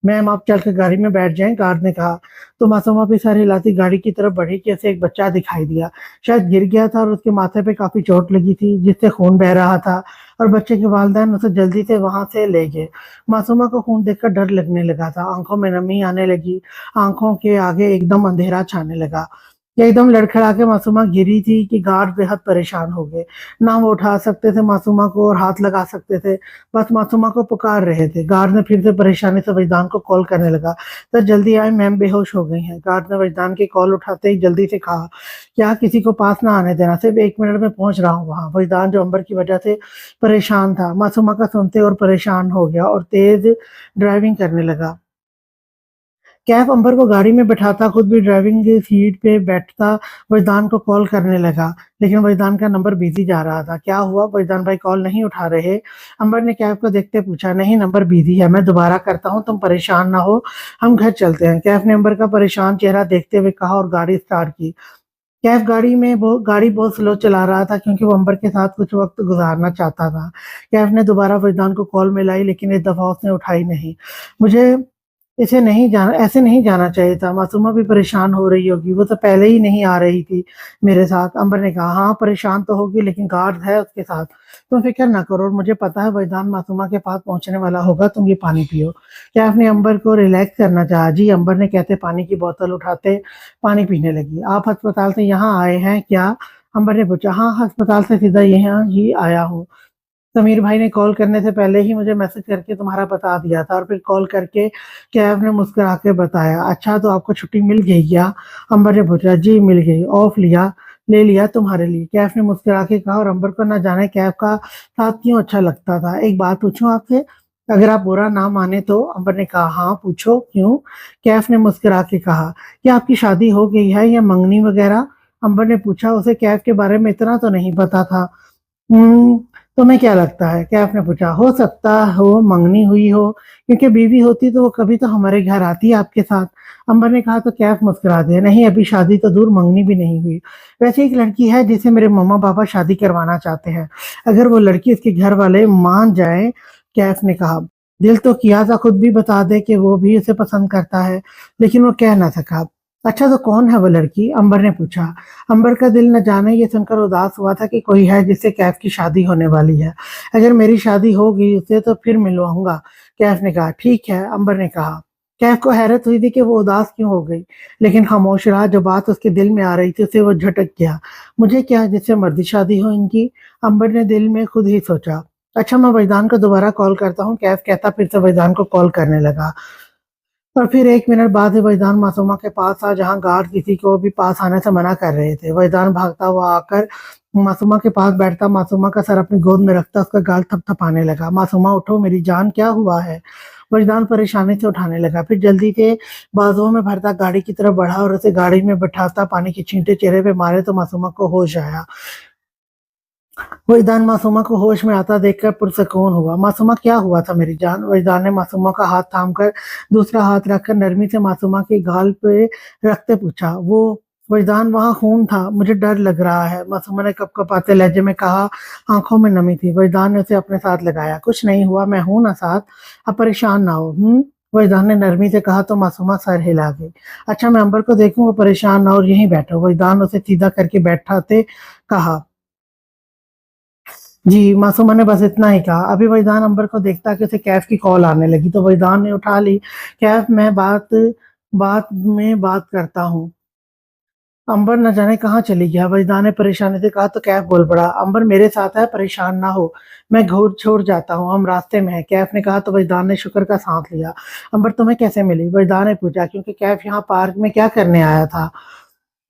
मैम आप चल के गाड़ी में बैठ जाएं, गार्ड ने कहा। तो मासूमा भी सर हिलाती गाड़ी की तरफ बढ़ी कि उसे एक बच्चा दिखाई दिया। शायद गिर गया था और उसके माथे पे काफी चोट लगी थी जिससे खून बह रहा था, और बच्चे के वालिदैन उसे जल्दी से वहां से ले गए। मासूमा को खून देखकर डर लगने लगा था, आंखों में नमी आने लगी, आंखों के आगे एकदम अंधेरा छाने लगा। एकदम लड़खड़ा के मासूमा गिरी थी कि गार्ड बेहद परेशान हो गए। ना वो उठा सकते थे मासूमा को और हाथ लगा सकते थे, बस मासूमा को पुकार रहे थे। गार्ड ने फिर से परेशानी से वजदान को कॉल करने लगा। सर जल्दी आए, मैम बेहोश हो गई हैं। गार्ड ने वजदान की कॉल उठाते ही जल्दी से कहा। क्या किसी को पास ना आने देना, सिर्फ 1 मिनट में पहुंच रहा हूँ वहां। वजदान जो अंबर की वजह से परेशान था, मासूमा का सुनते और परेशान हो गया और तेज ड्राइविंग करने लगा। कैफ अंबर को गाड़ी में बैठाता, खुद भी ड्राइविंग सीट पे बैठता, वजदान को कॉल करने लगा। लेकिन वजदान का नंबर बिजी जा रहा था। क्या हुआ, वजदान भाई कॉल नहीं उठा रहे? अंबर ने कैफ को देखते पूछा। नहीं नंबर बिजी है, मैं दोबारा करता हूँ, तुम परेशान ना हो, हम घर चलते हैं, कैफ ने अंबर का परेशान चेहरा देखते हुए कहा और गाड़ी स्टार्ट की। कैफ गाड़ी बहुत स्लो चला रहा था क्योंकि वो अंबर के साथ कुछ वक्त गुजारना चाहता था। कैफ ने दोबारा वजदान को कॉल मिलाई लेकिन इस दफा उसने उठाई नहीं। मुझे इसे नहीं जाना ऐसे नहीं जाना चाहिए था, मासूमा भी परेशान हो रही होगी, वो तो पहले ही नहीं आ रही थी मेरे साथ, अंबर ने कहा। हाँ परेशान तो होगी लेकिन गार्ड है उसके साथ, तुम फिक्र ना करो, और मुझे पता है वजदान मासूमा के पास पहुंचने वाला होगा, तुम ये पानी पियो। कैफ ने अंबर को रिलैक्स करना चाहा। जी, अंबर ने कहते पानी की बोतल उठाते पानी पीने लगी। आप अस्पताल से यहाँ आए हैं क्या, अंबर ने पूछा। हाँ अस्पताल से सीधा यहाँ ही आया हूँ, समीर भाई ने कॉल करने से पहले ही मुझे मैसेज करके तुम्हारा बता दिया था, और फिर कॉल करके कैब ने मुस्कुरा के बताया। अच्छा तो आपको छुट्टी मिल गई क्या, अंबर ने पूछा। जी मिल गई, ऑफ ले लिया तुम्हारे लिए, कैफ ने मुस्कुरा के कहा। और अंबर को ना जाने कैफ का साथ क्यों अच्छा लगता था। एक बात पूछूं आपसे, अगर आप बुरा ना माने तो, अंबर ने कहा। हाँ पूछो, क्यों, कैफ ने मुस्कुरा के कहा। क्या आपकी शादी हो गई है या मंगनी वगैरह, अंबर ने पूछा। उसे कैफ के बारे में इतना तो नहीं पता था। हुँ, तुम्हें क्या लगता है? कैफ ने पूछा। हो सकता हो मंगनी हुई हो, क्योंकि बीवी होती तो वो कभी तो हमारे घर आती आपके साथ, अंबर ने कहा। तो कैफ मुस्कुरा दिया। नहीं अभी शादी तो दूर मंगनी भी नहीं हुई। वैसे एक लड़की है जिसे मेरे मम्मा पापा शादी करवाना चाहते हैं, अगर वो लड़की उसके घर वाले मान जाए, कैफ ने कहा। दिल तो किया था खुद भी बता दे कि वो भी उसे पसंद करता है, लेकिन वो कह ना सका। अच्छा तो कौन है वो लड़की, अंबर ने पूछा। अंबर का दिल न जाने ये सुनकर उदास हुआ था कि कोई है जिससे कैफ की शादी होने वाली है। अगर मेरी शादी हो गई उससे तो फिर मिलवाऊंगा, कैफ ने कहा। ठीक है, अंबर ने कहा। कैफ को हैरत हुई थी कि वो उदास क्यों हो गई, लेकिन खामोश रहा। जो बात उसके दिल में आ रही थी उसे वो झटक गया। मुझे क्या जिससे मर्दी शादी हो इनकी, अंबर ने दिल में खुद ही सोचा। अच्छा मैं वैदान को दोबारा कॉल करता हूँ, कैफ कहता फिर से वैदान को कॉल करने लगा। और फिर 1 मिनट बाद ही वजदान मासूमा के पास आ, जहाँ गार्ड किसी को भी पास आने से मना कर रहे थे। वजदान भागता हुआ आकर मासूमा के पास बैठता, मासूमा का सर अपनी गोद में रखता, उसका गाल थपथपाने लगा। मासूमा उठो मेरी जान, क्या हुआ है, वजदान परेशानी से उठाने लगा। फिर जल्दी से बाजुओं में भरता गाड़ी की तरफ बढ़ा और उसे गाड़ी में बैठाता पानी की छींटे चेहरे पे मारे तो मासूमा को होश आया। वजदान मासूमा को होश में आता देखकर पुरसकून हुआ। मासूमा क्या हुआ था मेरी जान, वजदान ने मासूमा का हाथ थामकर दूसरा हाथ रखकर नरमी से मासूमा के गाल पे रखते पूछा। वो वजदान वहां खून था, मुझे डर लग रहा है, मासूमा ने कपकपाते लहजे में कहा, आंखों में नमी थी। वजदान ने उसे अपने साथ लगाया। कुछ नहीं हुआ, मैं हूं ना साथ, अब परेशान ना हो। वजदान ने नरमी से कहा तो मासूमा सर हिला गई। अच्छा मैं अंबर को देखूं, वो परेशान ना और यहीं बैठो। वजदान उसे सीधा करके बैठाते कहा। जी, मासूमा ने बस इतना ही कहा। अभी वजदान अंबर को देखता कि उसे कैफ की कॉल आने लगी तो वजदान ने उठा ली। कैफ, मैं बात में बात करता हूँ। अंबर न जाने कहाँ चली गया। वजदान ने परेशानी से कहा तो कैफ बोल पड़ा, अंबर मेरे साथ है, परेशान ना हो, मैं घोर छोड़ जाता हूँ, हम रास्ते में हैं। कैफ ने कहा तो वजदान ने शुक्र का सांस लिया। अंबर तुम्हें कैसे मिली? वजदान ने पूछा, क्योंकि कैफ यहाँ पार्क में क्या करने आया था।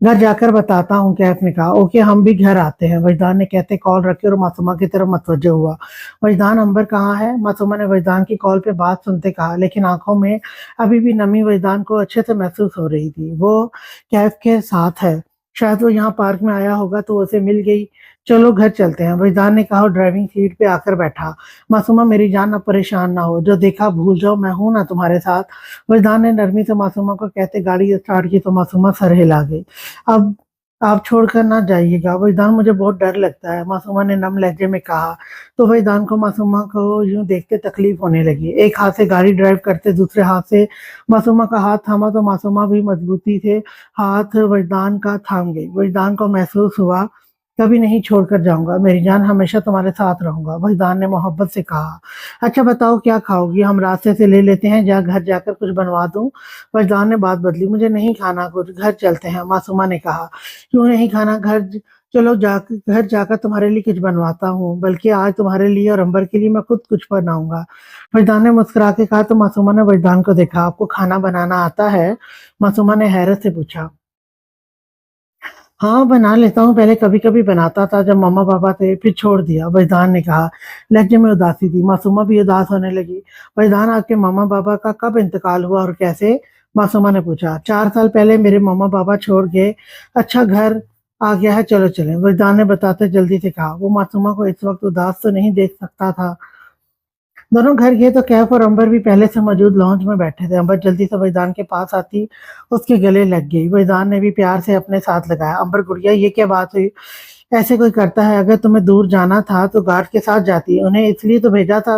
घर जाकर बताता हूँ, कैफ ने कहा। ओके, हम भी घर आते हैं। वजदान ने कहते कॉल रखी और मासूमा की तरफ मतवज्जो हुआ। वजदान, अंबर कहाँ है? मासूमा ने वजदान की कॉल पे बात सुनते कहा, लेकिन आंखों में अभी भी नमी वजदान को अच्छे से महसूस हो रही थी। वो कैफ के साथ है, शायद वो यहाँ पार्क में आया होगा तो उसे मिल गई। चलो घर चलते हैं, वजदान ने कहा और ड्राइविंग सीट पे आकर बैठा। मासूमा मेरी जान, अब परेशान ना हो, जो देखा भूल जाओ, मैं हूं ना तुम्हारे साथ। वजदान ने नरमी से मासूमा को कहते गाड़ी स्टार्ट की तो मासूमा सर हिला गई। अब आप छोड़कर ना जाइएगा वजदान, मुझे बहुत डर लगता है, मासूमा ने नम लहजे में कहा। तो वजदान को मासूमा को यूं देखते तकलीफ होने लगी। एक हाथ से गाड़ी ड्राइव करते दूसरे हाथ से मासूमा का हाथ थामा तो मासूमा भी मजबूती से हाथ वजदान का थाम गई। वजदान को महसूस हुआ कभी नहीं छोड़कर जाऊंगा, मेरी जान, हमेशा तुम्हारे साथ रहूंगा। वजदान ने मोहब्बत से कहा। अच्छा बताओ क्या खाओगी, हम रास्ते से ले लेते हैं, या घर जाकर कुछ बनवा दूं? वजदान ने बात बदली। मुझे नहीं खाना कुछ, घर चलते हैं, मासूमा ने कहा। क्यों नहीं खाना? चलो जाकर घर जाकर तुम्हारे लिए कुछ बनवाता हूँ, बल्कि आज तुम्हारे लिए और अंबर के लिए मैं खुद कुछ बनाऊंगा। वजदान ने मुस्कुरा के कहा तो मासूमा ने वजदान को देखा। आपको खाना बनाना आता है? मासूमा ने हैरत से पूछा। हाँ, बना लेता हूँ, पहले कभी-कभी बनाता था जब मम्मा-पापा थे, फिर छोड़ दिया, वजदान ने कहा। लहजे में उदासी थी, मासूमा भी उदास होने लगी। वजदान, आपके मम्मा-पापा का कब इंतकाल हुआ और कैसे? मासूमा ने पूछा। 4 साल पहले मेरे मम्मा-पापा छोड़ गए। अच्छा घर आ गया है, चलो चलें, वजदान ने बताते जल्दी से कहा। वो मासूमा को इस वक़्त उदास तो नहीं देख सकता था। दोनों घर गए तो कैफ और अंबर भी पहले से मौजूद लॉन्च में बैठे थे। अंबर जल्दी से वजदान के पास आती, उसके गले लग गई। वजदान ने भी प्यार से अपने साथ लगाया। अंबर गुड़िया, ये क्या बात हुई? ऐसे कोई करता है? अगर तुम्हें दूर जाना था तो गार्ड के साथ जाती, उन्हें इसलिए तो भेजा था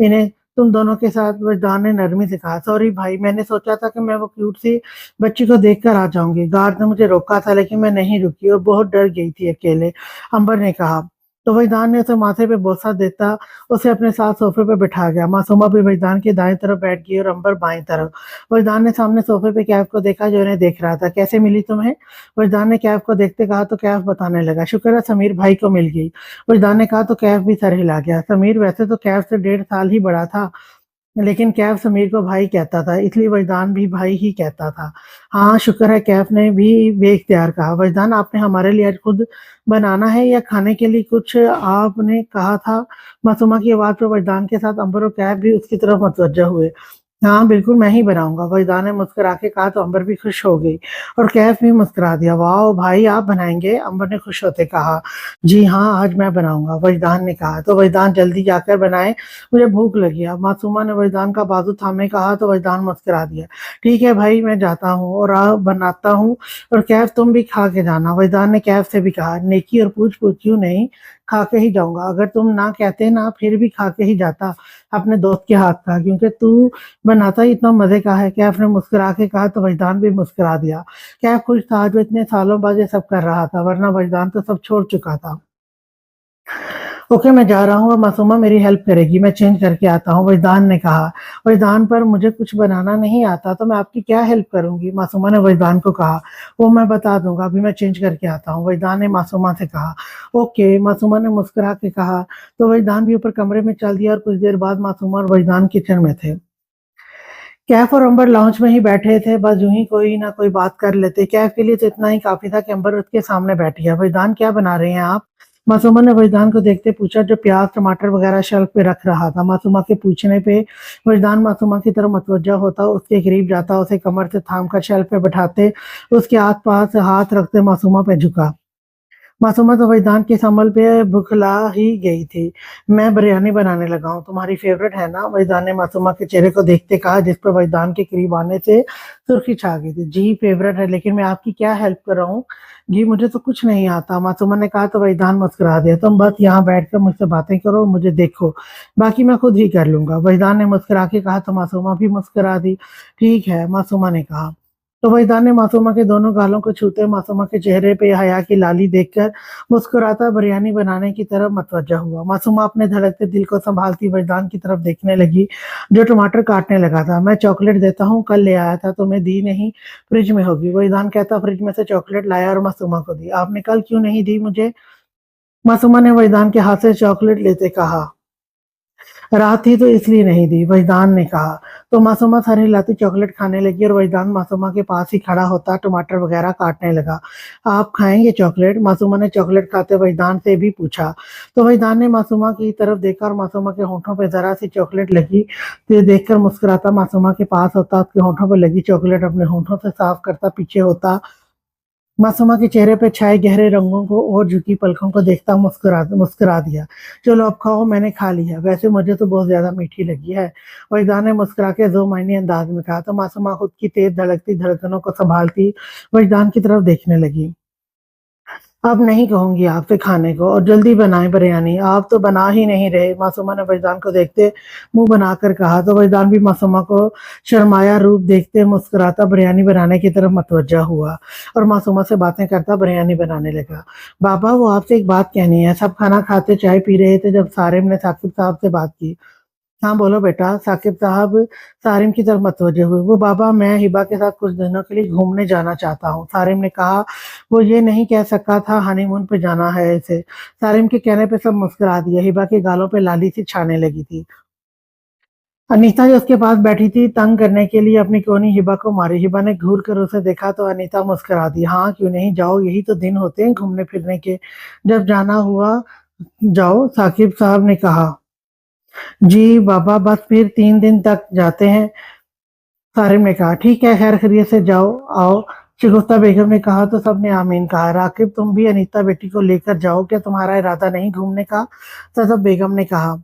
इन्हें तुम दोनों के साथ। वजदान ने नरमी से कहा। सॉरी भाई, मैंने सोचा था कि मैं वो क्यूट सी बच्ची को देखकर आ जाऊंगी, गार्ड ने मुझे रोका था, लेकिन मैं नहीं रुकी और बहुत डर गई थी अकेले, अंबर ने कहा। तो वजदान ने उसे माथे पे बोसा देता उसे अपने साथ सोफे पे बिठा गया। मासूमा भी वजदान की दाएं तरफ बैठ गई और अंबर बाएं तरफ। वजदान ने सामने सोफे पे कैफ को देखा जो इन्हें देख रहा था। कैसे मिली तुम्हें? वजदान ने कैफ को देखते कहा तो कैफ बताने लगा। शुक्र है समीर भाई को मिल गई। वजदान ने कहा तो कैफ भी सर हिला गया। समीर वैसे तो कैफ से 1.5 साल ही बड़ा था, लेकिन कैफ समीर को भाई कहता था, इसलिए वजदान भी भाई ही कहता था। हाँ शुक्र है, कैफ ने भी बेख्तियार कहा। वजदान, आपने हमारे लिए आज खुद बनाना है या खाने के लिए कुछ आपने कहा था? मासूमा की आवाज पर वजदान के साथ अंबर और कैफ भी उसकी तरफ मुतवज्जह हुए। हाँ बिल्कुल, मैं ही बनाऊंगा, वजदान ने मुस्कुरा के कहा तो अंबर भी खुश हो गई और कैफ भी मुस्कुरा दिया। वाह भाई, आप बनाएंगे? अंबर ने खुश होते कहा। जी हाँ, आज मैं बनाऊंगा, वजदान ने कहा। तो वजदान जल्दी जाकर बनाए, मुझे भूख लगी। अब मासूमा ने वजदान का बाजू थामे कहा तो वजदान मुस्कुरा दिया। ठीक है भाई, मैं जाता हूँ और आप बनाता हूँ, और कैफ तुम भी खा के जाना। वजदान ने कैफ से भी कहा। नेकी और पूछ पूछ क्यों नहीं, खा के ही जाऊंगा। अगर तुम ना कहते ना, फिर भी खा के ही जाता अपने दोस्त के हाथ का, क्योंकि तू बनाता ही इतना मजे का है, कैफ ने मुस्कुरा के कहा तो वजदान भी मुस्कुरा दिया। कैफ खुश था जो इतने सालों बाद ये सब कर रहा था, वरना वजदान तो सब छोड़ चुका था। ओके, मैं जा रहा हूँ और मासूमा मेरी हेल्प करेगी, मैं चेंज करके आता हूँ, वजदान ने कहा। वजदान, पर मुझे कुछ बनाना नहीं आता तो मैं आपकी क्या हेल्प करूंगी? मासूमा ने वजदान को कहा। वो मैं बता दूंगा, अभी मैं चेंज करके आता हूँ, वजदान ने मासूमा से कहा। ओके, मासूमा ने मुस्कुरा के कहा। तो वजदान भी ऊपर कमरे में चल दिया और कुछ देर बाद मासूमा और वजदान किचन में थे। कैफ और अंबर लाउंज में ही बैठे थे, बस यूं ही कोई ना कोई बात कर लेते। कैफ के लिए तो इतना ही काफी था कि अंबर उसके सामने बैठ गया। वजदान, क्या बना रहे हैं आप? मासूमा ने वजदान को देखते पूछा, जो प्याज टमाटर वगैरह शेल्फ पे रख रहा था। मासूमा के पूछने पे वजदान मासूमा की तरफ मुतवज्जा होता, उसके करीब जाता, उसे कमर से थाम कर शेल्फ पे बैठाते, उसके आस पास हाथ रखते मासूमा पे झुका। मासूमा तो वैदान के संभल पे बुखला ही गई थी। मैं बिरयानी बनाने लगा हूँ, तुम्हारी फेवरेट है ना? वैदान ने मासूमा के चेहरे को देखते कहा, जिस पर वैदान के करीब आने से सुर्खी छा गई थी। जी फेवरेट है, लेकिन मैं आपकी क्या हेल्प कर रहा हूँ? जी मुझे तो कुछ नहीं आता, मासूमा ने कहा। तो वैदान मुस्कुरा दिया। तुम बस यहाँ बैठकर मुझसे बातें करो और मुझे देखो, बाकी मैं खुद ही कर लूंगा। वैदान ने मुस्कुरा के कहा। तो मासूमा भी मुस्कुरा दी। ठीक है, मासूमा ने कहा। तो वैदान ने मासूमा के दोनों गालों को छूते मासूमा के चेहरे पे हया की लाली देखकर मुस्कुराता बिरयानी बनाने की तरफ मतवज्जा हुआ। मासूमा अपने धड़कते दिल को संभालती वजदान की तरफ देखने लगी, जो टमाटर काटने लगा था। मैं चॉकलेट देता हूँ, कल ले आया था, तुम्हें दी नहीं, फ्रिज में होगी। वजदान कहता फ्रिज में से चॉकलेट लाया और मासूमा को दी। आपने कल क्यों नहीं दी मुझे? मासूमा ने वजदान के हाथ से चॉकलेट लेते कहा। रात थी तो इसलिए नहीं दी, वजदान ने कहा। तो मासूमा सर हिलाती चॉकलेट खाने लगी और वजदान मासूमा के पास ही खड़ा होता टमाटर वगैरह काटने लगा। आप खाएंगे चॉकलेट? मासूमा ने चॉकलेट खाते वजदान से भी पूछा। तो वजदान ने मासूमा की तरफ देखा और मासूमा के होठों पर जरा सी चॉकलेट लगी तो ये देखकर मुस्कुराता मासूमा के पास होता, उसके होठों पर लगी चॉकलेट अपने होठों से साफ करता पीछे होता। मासूमा के चेहरे पे छाए गहरे रंगों को और झुकी पलकों को देखता मुस्कुरा मुस्कुरा दिया। चलो अब खाओ, मैंने खा लिया, वैसे मुझे तो बहुत ज्यादा मीठी लगी है। वजदान ने मुस्कुरा के दो मायने अंदाज में कहा। तो मासूमा खुद की तेज धड़कती धड़कनों को संभालती वजदान की तरफ देखने लगी। अब नहीं कहूंगी आपसे खाने को, और जल्दी बनाएं बिरयानी, आप तो बना ही नहीं रहे। मासूमा ने वजदान को देखते मुंह बनाकर कहा। तो वजदान भी मासूमा को शर्माया रूप देखते मुस्कुराता बिरयानी बनाने की तरफ मतवज्जा हुआ और मासूमा से बातें करता बिरयानी बनाने लगा। बाबा, वो आपसे एक बात कहनी है। सब खाना खाते चाय पी रहे थे जब सारिम ने साकिब साहब से बात की। हाँ बोलो बेटा। साकिब साहब सारिम की तरफ मतवज्जे हुए। वो बाबा, मैं हिबा के साथ कुछ दिनों के लिए घूमने जाना चाहता हूँ, सारिम ने कहा। वो ये नहीं कह सका था हनीमून पे जाना है इसे। सारिम के कहने पे सब मुस्कुरा दिया। हिबा के गालों पे लाली सी छाने लगी थी। अनीता जो उसके पास बैठी थी तंग करने के लिए अपनी कोनी हिबा को मारी। हिबा ने घूर कर उसे देखा तो अनीता मुस्कुरा दी। हाँ क्यों नहीं, जाओ, यही तो दिन होते हैं घूमने फिरने के, जब जाना हुआ जाओ, साकिब साहब ने कहा। जी बाबा, बस फिर 3 दिन तक जाते हैं, सारिम ने कहा। ठीक है, खैर खैरियत से जाओ आओ, शगुफ्ता बेगम ने कहा। तो सबने आमीन कहा। राकिब, तुम भी अनीता बेटी को लेकर जाओ, क्या तुम्हारा इरादा नहीं घूमने का? सदब बेगम ने कहा।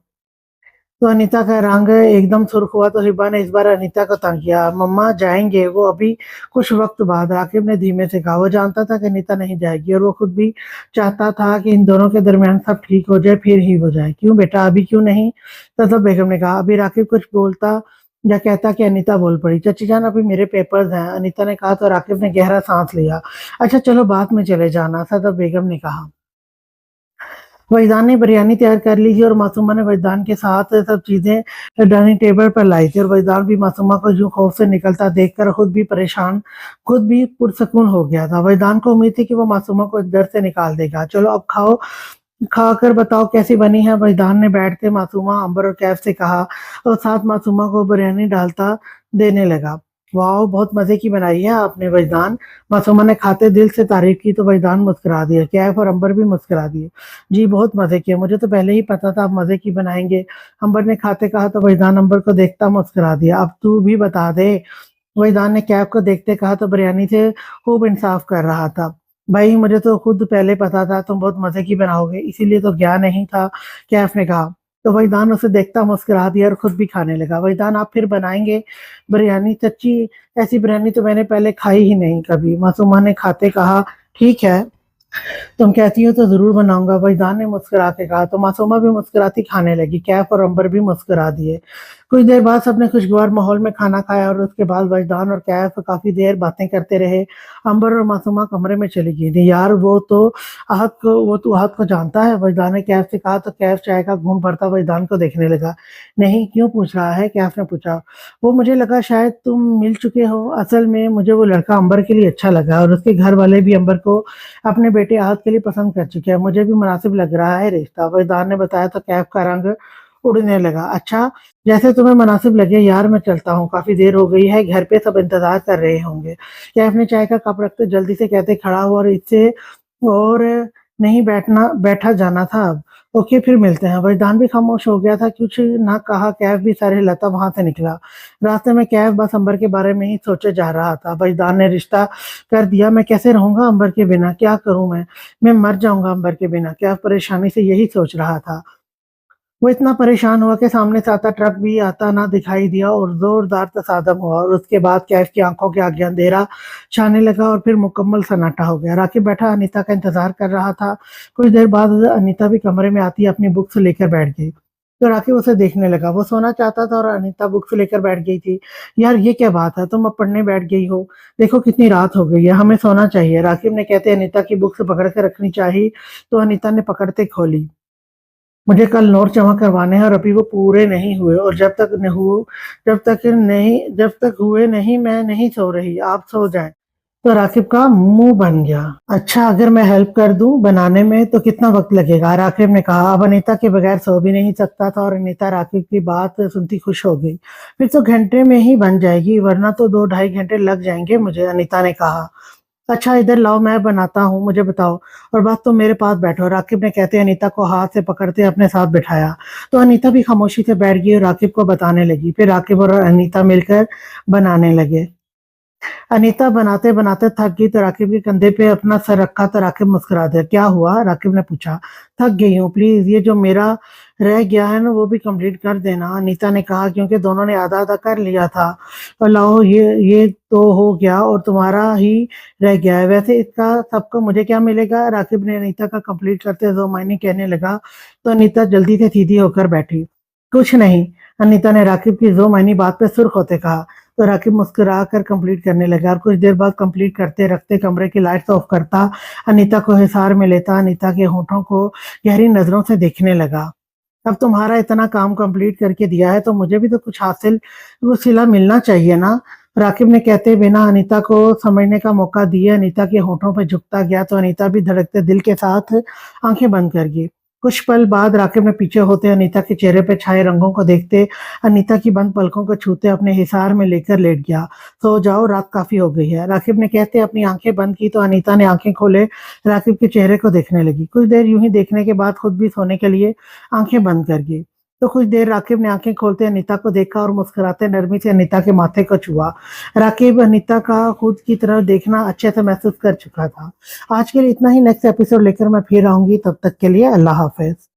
तो अनीता का रंग एकदम सुर्ख हुआ तो हिबा ने इस बार अनीता को तंग किया। मम्मा जाएंगे वो अभी कुछ वक्त बाद, राकिब ने धीमे से कहा। वो जानता था कि अनीता नहीं जाएगी और वो खुद भी चाहता था कि इन दोनों के दरमियान सब ठीक हो जाए, फिर ही हो जाए। क्यों बेटा, अभी क्यों नहीं? सदब बेगम ने कहा। अभी राकिब कुछ बोलता या कहता कि अनीता बोल पड़ी। चाची जान, अभी मेरे पेपर्स हैं, अनीता ने कहा। तो राकिब ने गहरा सांस लिया। अच्छा चलो, बाद में चले जाना, सदब बेगम ने कहा। वजदान ने बिरयानी तैयार कर ली थी और मासूमा ने वजदान के साथ सब चीजें डाइनिंग टेबल पर लाई थी और वजदान भी मासूमा को यूं खौफ से निकलता देखकर खुद भी परेशान, खुद भी पुरसकून हो गया था। वजदान को उम्मीद थी कि वो मासूमा को इस डर से निकाल देगा। चलो अब खाओ, खाकर बताओ कैसी बनी है। वजदान ने बैठते मासूमा, अंबर और कैफ से कहा और साथ मासूमा को बिरयानी डालता देने लगा। वाह, बहुत मजे की बनाई है आपने वजदान। मासूमा ने खाते दिल से तारीफ की तो वजदान मुस्कुरा दिया। कैफ और अंबर भी मुस्कुरा दिए। जी बहुत मजे किए, मुझे तो पहले ही पता था आप मजे की बनाएंगे, अंबर ने खाते कहा। तो वजदान अंबर को देखता मुस्कुरा दिया। अब तू भी बता दे, वहीदान ने कैफ को देखते कहा। तो बिरयानी से खूब इंसाफ कर रहा था। भाई मुझे तो खुद पहले पता था तुम बहुत मजे की बनाओगे, इसीलिए तो गया नहीं था, कैफ ने कहा। तो वहीदान उसे देखता मुस्कुरा दिया और खुद भी खाने लगा। वहीदान, आप फिर बनाएंगे बिरयानी? सच्ची, ऐसी बिरयानी तो मैंने पहले खाई ही नहीं कभी, मासूमा ने खाते कहा। ठीक है, तुम कहती हो तो जरूर बनाऊंगा, वजदान ने मुस्कुरा के कहा। तो मासूमा भी मुस्कुराती खाने लगी। कैफ और अंबर भी मुस्कुरा दिए। कुछ देर बाद सबने खुशगवार माहौल में खाना खाया और उसके बाद वजदान और कैफ काफी देर बातें करते रहे। अंबर और मासूमा कमरे में चली गई थी। यार वो तो आहत को जानता है, वजदान ने कैफ से कहा। तो कैफ चाय का घूंट भरता वजदान को देखने लगा। नहीं, क्यों पूछ रहा है? कैफ ने पूछा। वो मुझे लगा शायद तुम मिल चुके हो, असल में मुझे वो लड़का अंबर के लिए अच्छा लगा और उसके घर वाले भी अंबर को अपने बेटे आहत के लिए पसंद कर चुके हैं, मुझे भी मुनासिब लग रहा है रिश्ता, वजदान ने बताया। तो कैफ का रंग उड़ने लगा। अच्छा, जैसे तुम्हें मुनासिब लगे यार, मैं चलता हूँ, काफी देर हो गई है, घर पे सब इंतजार कर रहे होंगे। कैफ ने चाय का कप रखते जल्दी से कहते खड़ा हुआ और इससे और नहीं बैठा जाना था अब। ओके फिर मिलते हैं। वजदान भी खामोश हो गया था, कुछ ना कहा। कैफ भी सारे लता वहां से निकला। रास्ते में कैफ बस अंबर के बारे में ही सोचे जा रहा था। वजदान ने रिश्ता कर दिया, मैं कैसे रहूंगा अंबर के बिना, क्या करूं मैं मर जाऊंगा अंबर के बिना। कैफ परेशानी से यही सोच रहा था। वो इतना परेशान हुआ कि सामने से आता ट्रक भी आता ना दिखाई दिया और जोरदार तसादम हुआ, और उसके बाद कैफ की आंखों के आगे अंधेरा छाने लगा और फिर मुकम्मल सन्नाटा हो गया। राकिब बैठा अनीता का इंतजार कर रहा था। कुछ देर बाद अनीता भी कमरे में आती अपनी बुक्स लेकर बैठ गई। तो राकिब उसे देखने लगा। वो सोना चाहता था और अनीता बुक्स लेकर बैठ गई थी। यार ये क्या बात है, तुम अब पढ़ने बैठ गई हो? देखो कितनी रात हो गई है, हमें सोना चाहिए। राकिब ने कहते अनीता की बुक्स पकड़ कर रखनी चाहिए तो अनीता ने पकड़ते खोली। मुझे कल नोट जमा करवाने हैं और अभी वो पूरे नहीं हुए, और जब तक हुए नहीं मैं नहीं सो रही, आप सो जाएं। तो राकिब का मुंह बन गया। अच्छा अगर मैं हेल्प कर दूं बनाने में तो कितना वक्त लगेगा? राकिब ने कहा। अब अनीता के बगैर सो भी नहीं सकता था और अनीता राकिब की बात सुनती खुश हो गई। फिर तो घंटे में ही बन जाएगी, वरना तो 2 ढाई घंटे लग जाएंगे मुझे, अनीता ने कहा। अच्छा इधर लाओ मैं बनाता हूँ, मुझे बताओ। और बात तो मेरे पास बैठो, राकिब ने कहते अनीता को हाथ से पकड़ते अपने साथ बिठाया। तो अनीता भी खामोशी से बैठ गई और राकिब को बताने लगी। फिर राकिब और अनीता मिलकर बनाने लगे। अनीता बनाते बनाते थक गई तो राकिब के कंधे पे अपना सर रखा तो राकिब मुस्कुरा दिया। क्या हुआ? राकिब ने पूछा। थक गई हूँ, प्लीज ये जो मेरा रह गया है ना वो भी कंप्लीट कर देना, अनीता ने कहा, क्योंकि दोनों ने आधा आधा कर लिया था। और लाओ ये तो हो गया और तुम्हारा ही रह गया है, वैसे इसका सबको मुझे क्या मिलेगा? राकिब ने अनीता का कंप्लीट करते दो मायने कहने लगा। तो अनीता जल्दी से सीधी होकर बैठी। कुछ नहीं, अनीता ने राकिब की दो मायनी बात पे सुर्ख होते कहा। तो राकिब मुस्कुरा कर कंप्लीट करने लगा और कुछ देर बाद कंप्लीट करते रखते कमरे की लाइट्स ऑफ करता, अनीता को हिसार में लेता, अनीता के होठों को गहरी नजरों से देखने लगा। अब तुम्हारा इतना काम कंप्लीट करके दिया है तो मुझे भी तो कुछ हासिल वो सिला मिलना चाहिए ना, राकिब ने कहते बिना अनीता को समझने का मौका दिए अनीता के होठों पर झुकता गया तो अनीता भी धड़कते दिल के साथ आंखें बंद कर गई। कुछ पल बाद राकिब ने पीछे होते अनीता के चेहरे पे छाए रंगों को देखते, अनीता की बंद पलकों को छूते अपने हिसार में लेकर लेट गया। सो जाओ, रात काफी हो गई है, राकिब ने कहते अपनी आंखें बंद की तो अनीता ने आंखें खोले राकिब के चेहरे को देखने लगी। कुछ देर यूं ही देखने के बाद खुद भी सोने के लिए आंखें बंद कर गई। तो कुछ देर राकिब ने आंखें खोलते अनीता को देखा और मुस्कुराते नरमी से अनीता के माथे को छुआ। राकिब अनीता का खुद की तरफ देखना अच्छे से महसूस कर चुका था। आज के लिए इतना ही। नेक्स्ट एपिसोड लेकर मैं फिर आऊंगी, तब तक के लिए अल्लाह हाफिज।